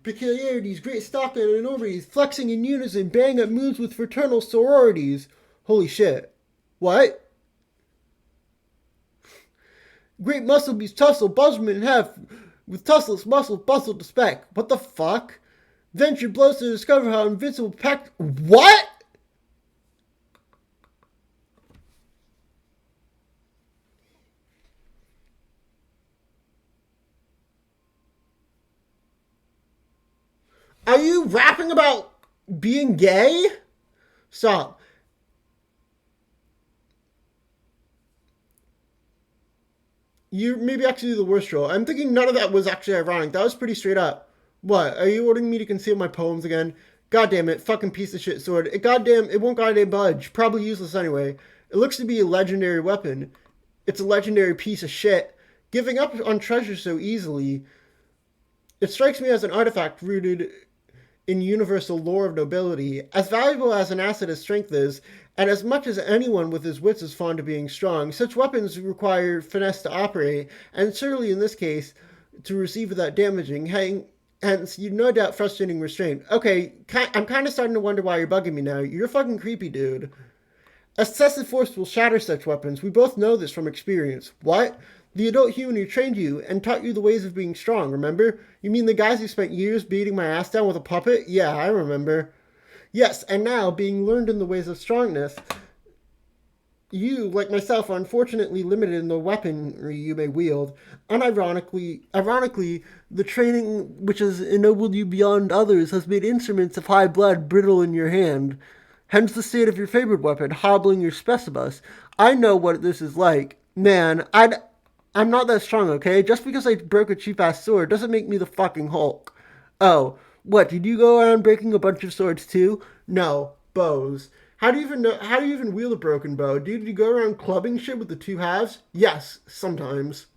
Peculiarities, great stalking and enormities, flexing in unison, bang up moves with fraternal sororities. Holy shit. What? Great muscle beats tussle, Buzzman in half with tussleless muscles bustle to spec. What the fuck? Venture blows to discover how invincible pack. What? Are you rapping about being gay? Stop. You maybe actually the worst troll. I'm thinking none of that was actually ironic. That was pretty straight up. What? Are you ordering me to conceal my poems again? God damn it, fucking piece of shit sword. It won't goddamn budge. Probably useless anyway. It looks to be a legendary weapon. It's a legendary piece of shit. Giving up on treasure so easily. It strikes me as an artifact rooted in universal lore of nobility, as valuable as an asset as strength is, and as much as anyone with his wits is fond of being strong, such weapons require finesse to operate, and surely in this case, to receive without damaging, hence you no doubt frustrating restraint. Okay, I'm kind of starting to wonder why you're bugging me now. You're fucking creepy, dude. Excessive force will shatter such weapons. We both know this from experience. What? The adult human who trained you and taught you the ways of being strong, remember? You mean the guys who spent years beating my ass down with a puppet? Yeah, I remember. Yes, and now, being learned in the ways of strongness, you, like myself, are unfortunately limited in the weaponry you may wield. Ironically, the training which has ennobled you beyond others has made instruments of high blood brittle in your hand. Hence the state of your favorite weapon, hobbling your specibus. I know what this is like. Man, I'm not that strong, okay? Just because I broke a cheap-ass sword doesn't make me the fucking Hulk. Oh, what, did you go around breaking a bunch of swords too? No, bows. How do you even wield a broken bow? Dude, you go around clubbing shit with the two halves? Yes, sometimes.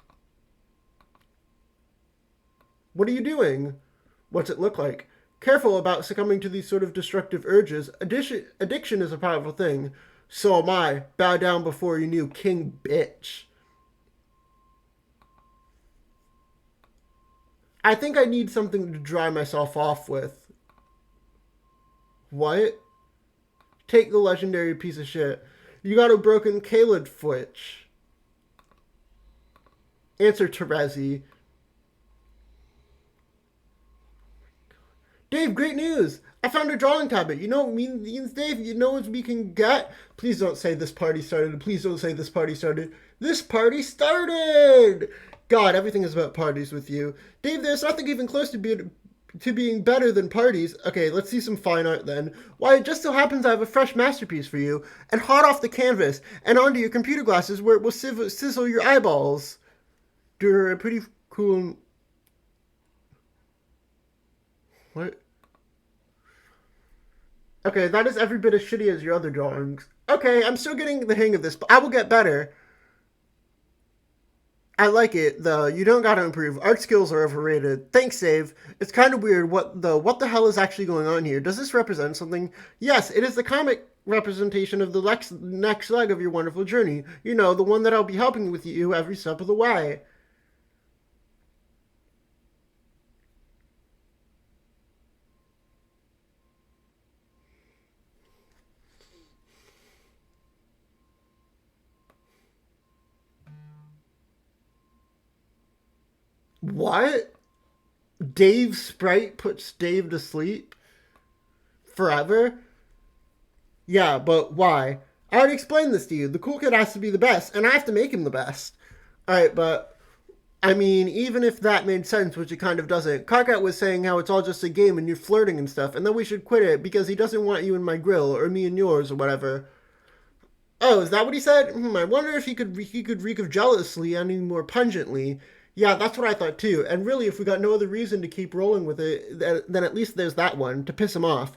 What are you doing? What's it look like? Careful about succumbing to these sort of destructive urges. Addiction is a powerful thing. So am I. Bow down before you knew king bitch. I think I need something to dry myself off with. What? Take the legendary piece of shit. You got a broken Caled Fwitch. Answer Terezi. Dave, great news! I found a drawing tablet. You know what means, Dave? You know what we can get? Please don't say this party started. Please don't say this party started. This party started! God, everything is about parties with you. Dave, there's nothing even close to being better than parties. Okay, let's see some fine art then. Why, it just so happens I have a fresh masterpiece for you, and hot off the canvas, and onto your computer glasses where it will sizzle your eyeballs. They're pretty cool. What? Okay, that is every bit as shitty as your other drawings. Okay, I'm still getting the hang of this, but I will get better. I like it, though. You don't gotta improve. Art skills are overrated. Thanks, Dave. It's kind of weird. What the hell is actually going on here? Does this represent something? Yes, it is the comic representation of the next leg of your wonderful journey. You know, the one that I'll be helping with you every step of the way. What? Dave's sprite puts Dave to sleep? Forever? Yeah, but why? I already explained this to you. The cool kid has to be the best, and I have to make him the best. Alright, but I mean, even if that made sense, which it kind of doesn't, Karkat was saying how it's all just a game and you're flirting and stuff, and then we should quit it because he doesn't want you in my grill or me in yours or whatever. Oh, is that what he said? I wonder if he could reek of jealousy any more pungently. Yeah, that's what I thought too. And really, if we got no other reason to keep rolling with it, then at least there's that one to piss him off.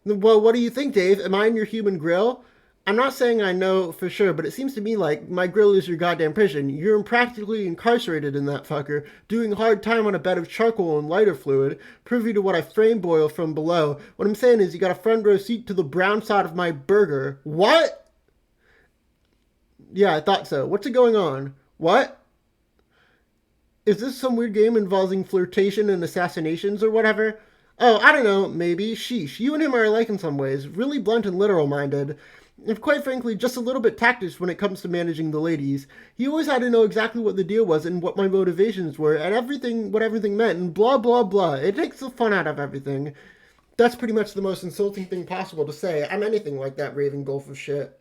Well, what do you think, Dave? Am I in your human grill? I'm not saying I know for sure, but it seems to me like my grill is your goddamn prison. You're practically incarcerated in that fucker, doing hard time on a bed of charcoal and lighter fluid, privy to what I frame boil from below. What I'm saying is you got a front row seat to the brown side of my burger. What? Yeah, I thought so. What's it going on? What? Is this some weird game involving flirtation and assassinations or whatever? Oh, I don't know, maybe. Sheesh, you and him are alike in some ways, really blunt and literal minded. And quite frankly, just a little bit tactics when it comes to managing the ladies. He always had to know exactly what the deal was and what my motivations were, and what everything meant, and blah blah blah. It takes the fun out of everything. That's pretty much the most insulting thing possible to say. I'm anything like that raving gulf of shit.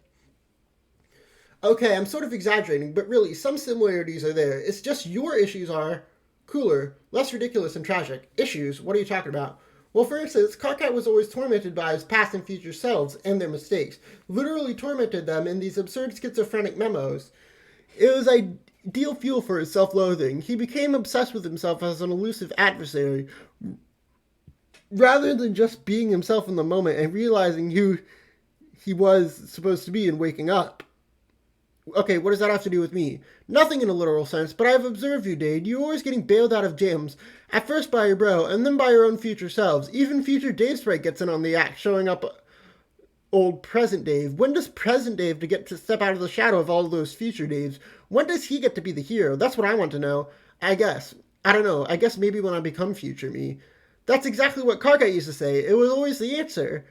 Okay, I'm sort of exaggerating, but really, some similarities are there. It's just your issues are cooler, less ridiculous and tragic. Issues? What are you talking about? Well, for instance, Karkat was always tormented by his past and future selves and their mistakes. Literally tormented them in these absurd schizophrenic memos. It was ideal fuel for his self-loathing. He became obsessed with himself as an elusive adversary, rather than just being himself in the moment and realizing who he was supposed to be and waking up. Okay, what does that have to do with me? Nothing in a literal sense, but I've observed you, Dade. You're always getting bailed out of jams. At first by your bro, and then by your own future selves. Even future Dave Sprite gets in on the act, showing up old present Dave. When does present Dave to get to step out of the shadow of all of those future Daves? When does he get to be the hero? That's what I want to know. I guess. I don't know. I guess maybe when I become future me. That's exactly what Karkat used to say. It was always the answer.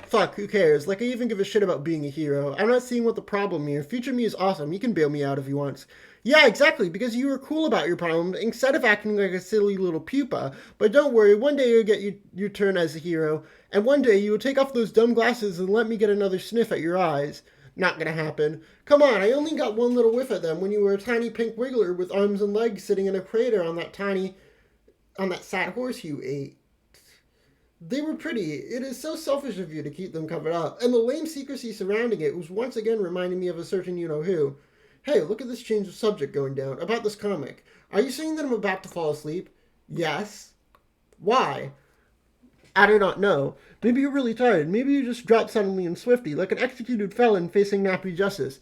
Fuck, who cares? Like, I even give a shit about being a hero. I'm not seeing what the problem here. Future me is awesome. He can bail me out if he wants. Yeah, exactly, because you were cool about your problem instead of acting like a silly little pupa. But don't worry, one day you'll get your turn as a hero, and one day you will take off those dumb glasses and let me get another sniff at your eyes. Not gonna happen. Come on, I only got one little whiff at them when you were a tiny pink wiggler with arms and legs sitting in a crater on that sad horse you ate. They were pretty. It is so selfish of you to keep them covered up, and the lame secrecy surrounding it was once again reminding me of a certain you-know-who. Hey, look at this change of subject going down. About this comic. Are you saying that I'm about to fall asleep? Yes. Why? I do not know. Maybe you're really tired. Maybe you just dropped suddenly and swiftly, like an executed felon facing nappy justice.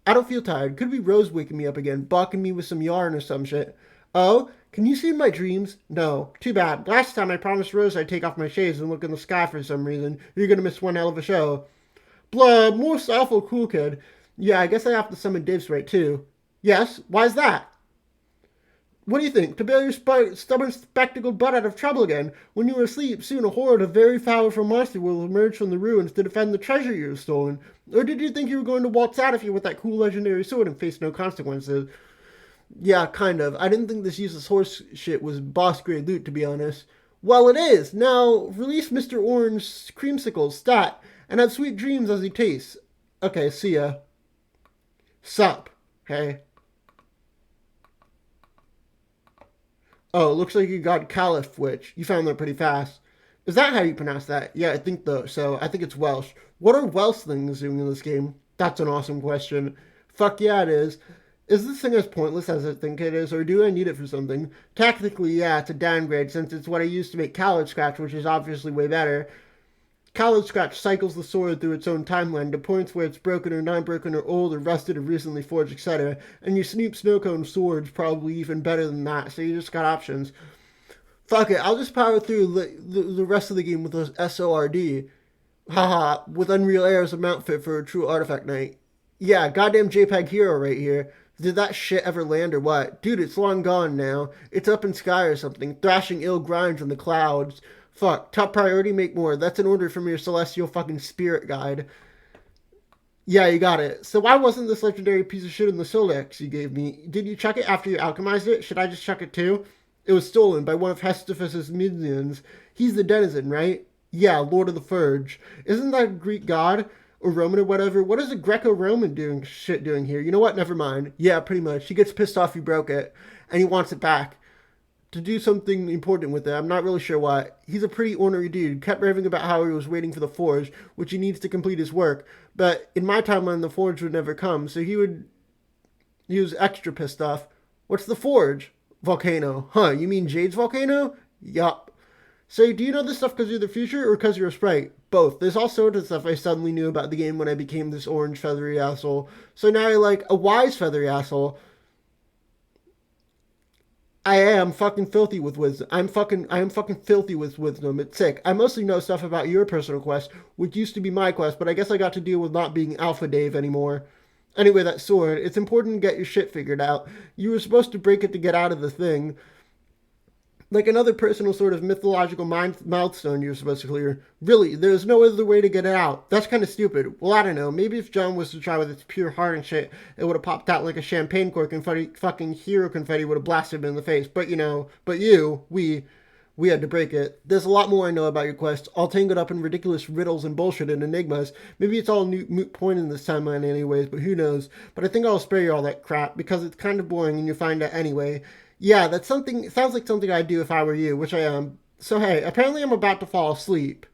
I don't feel tired. Could be Rose waking me up again, balking me with some yarn or some shit. Oh, can you see my dreams? No. Too bad. Last time I promised Rose I'd take off my shades and look in the sky for some reason. You're gonna miss one hell of a show. Blah, most awful cool kid. Yeah, I guess I have to summon Dave Sprite too. Yes? Why's that? What do you think? To bail your stubborn, spectacled butt out of trouble again. When you were asleep, soon a horde of very powerful monsters will emerge from the ruins to defend the treasure you have stolen. Or did you think you were going to waltz out of here with that cool legendary sword and face no consequences? Yeah, kind of. I didn't think this useless horse shit was boss grade loot, to be honest. Well, it is. Now, release Mr. Orange creamsicle, stat, and have sweet dreams as he tastes. Okay, see ya. Sup. Hey. Oh, looks like you got Caliph, which you found that pretty fast. Is that how you pronounce that? Yeah, I think so. I think it's Welsh. What are Welsh things doing in this game? That's an awesome question. Fuck yeah, it is. Is this thing as pointless as I think it is, or do I need it for something? Technically, yeah, it's a downgrade since it's what I used to make Khaled Scratch, which is obviously way better. Khaled Scratch cycles the sword through its own timeline to points where it's broken or not broken or old or rusted or recently forged, etc. And your Snoop Snowcone sword's probably even better than that, so you just got options. Fuck it, I'll just power through the rest of the game with those SORD. Haha, with Unreal Air as a mount fit for a true artifact knight. Yeah, goddamn JPEG hero right here. Did that shit ever land or what? Dude, it's long gone now. It's up in sky or something, thrashing ill grinds in the clouds. Fuck, top priority, make more. That's an order from your celestial fucking spirit guide. Yeah, you got it. So why wasn't this legendary piece of shit in the Solex you gave me? Did you chuck it after you alchemized it? Should I just chuck it too? It was stolen by one of Hestiphus' minions. He's the denizen, right? Yeah, Lord of the Furge. Isn't that a Greek god? Or Roman or whatever? What is a Greco-Roman doing here? You know what? Never mind. Yeah, pretty much. He gets pissed off you broke it. And he wants it back. To do something important with it. I'm not really sure what. He's a pretty ornery dude. Kept raving about how he was waiting for the Forge, which he needs to complete his work. But in my timeline, the Forge would never come, so he was extra pissed off. What's the Forge? Volcano. Huh, you mean Jade's volcano? Yup. So, do you know this stuff because you're the future or because you're a sprite? Both. There's all sorts of stuff I suddenly knew about the game when I became this orange feathery asshole. So now you're like a wise feathery asshole. I am fucking filthy with wisdom. I am fucking filthy with wisdom. It's sick. I mostly know stuff about your personal quest, which used to be my quest, but I guess I got to deal with not being Alpha Dave anymore. Anyway, that sword, it's important to get your shit figured out. You were supposed to break it to get out of the thing. Like another personal sort of mythological milestone you're supposed to clear. Really, there's no other way to get it out. That's kind of stupid. Well, I don't know. Maybe if John was to try with its pure heart and shit, it would have popped out like a champagne cork and fucking hero confetti would have blasted him in the face. But we had to break it. There's a lot more I know about your quest, all tangled up in ridiculous riddles and bullshit and enigmas. Maybe it's all moot point in this timeline anyways, but who knows. But I think I'll spare you all that crap, because it's kind of boring and you'll find out anyway. Yeah, that's something. It sounds like something I'd do if I were you, which I am. So hey, apparently I'm about to fall asleep.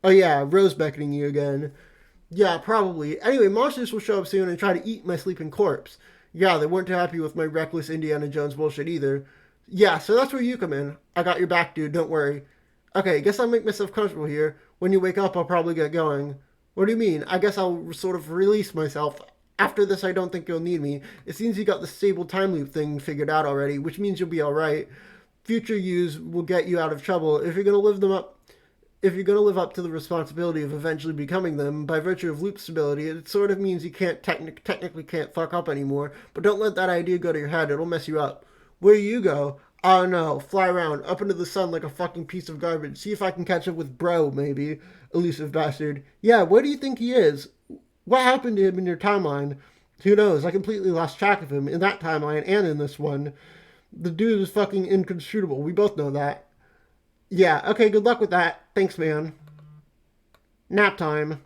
Oh yeah, Rose beckoning you again. Yeah, probably. Anyway, monsters will show up soon and try to eat my sleeping corpse. Yeah, they weren't too happy with my reckless Indiana Jones bullshit either. Yeah, so that's where you come in. I got your back, dude, don't worry. Okay, guess I'll make myself comfortable here. When you wake up, I'll probably get going. What do you mean? I guess I'll sort of release myself. After this, I don't think you'll need me. It seems you got the stable time loop thing figured out already, which means you'll be alright. Future yous will get you out of trouble. If you're gonna live up to the responsibility of eventually becoming them, by virtue of loop stability, it sort of means you can't technically can't fuck up anymore. But don't let that idea go to your head, it'll mess you up. Where you go? Oh no, fly around, up into the sun like a fucking piece of garbage. See if I can catch up with bro, maybe. Elusive bastard. Yeah, where do you think he is? What happened to him in your timeline? Who knows? I completely lost track of him in that timeline and in this one. The dude is fucking inconsiderable. We both know that. Yeah, okay, good luck with that. Thanks, man. Nap time.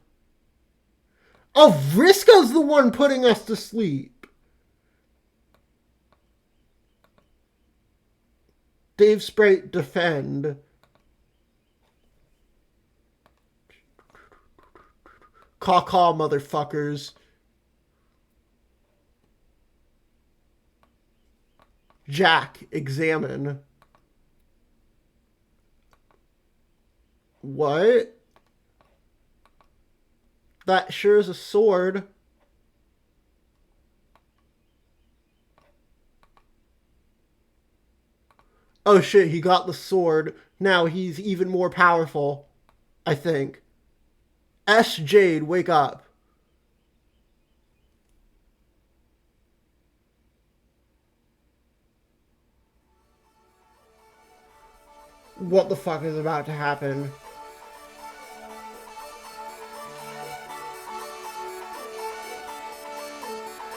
Oh, Vriska's the one putting us to sleep. Dave Sprite, defend. Caw-caw, motherfuckers. Jack, examine. What? That sure is a sword. Oh shit, he got the sword. Now he's even more powerful, I think. S. Jade, wake up. What the fuck is about to happen?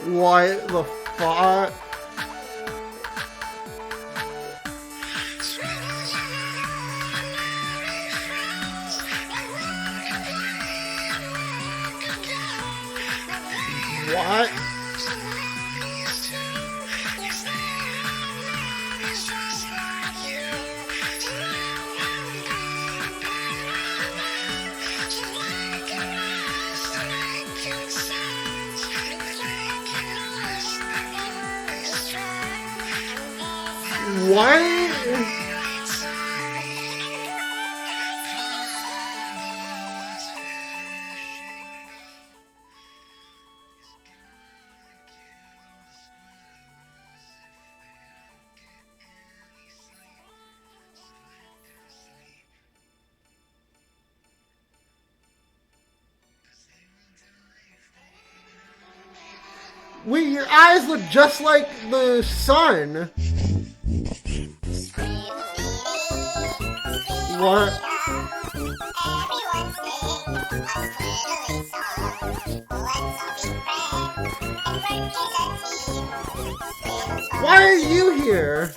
What the fuck? What? What? Wait, your eyes look just like the sun. What? Why are you here?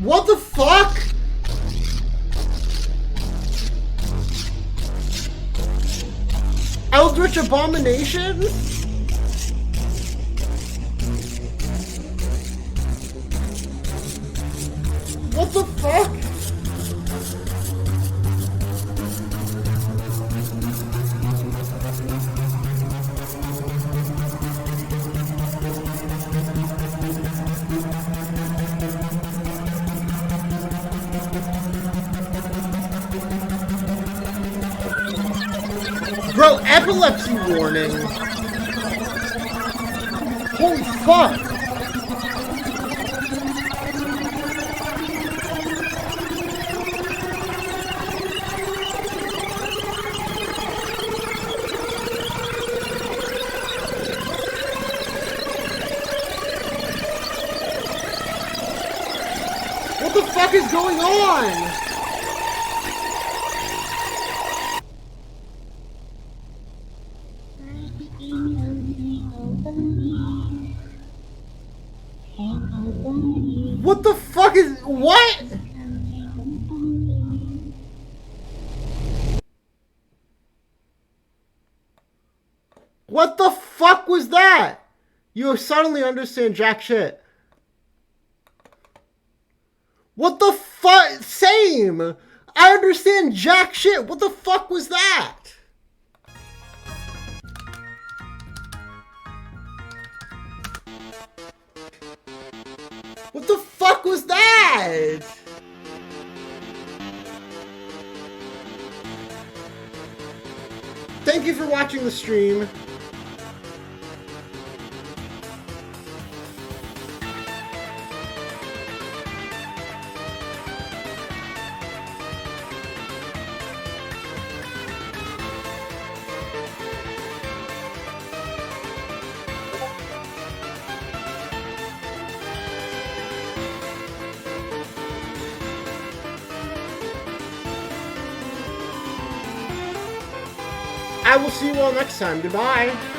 What the fuck? Eldritch Abomination? What the fuck? Bro, Epilepsy warning. Holy fuck. What the fuck is going on? What the fuck is... What? What the fuck was that? You suddenly understand jack shit. What the fuck? Same! I understand jack shit. What the fuck was that? What the fuck was that? Thank you for watching the stream. I will see you all next time. Goodbye.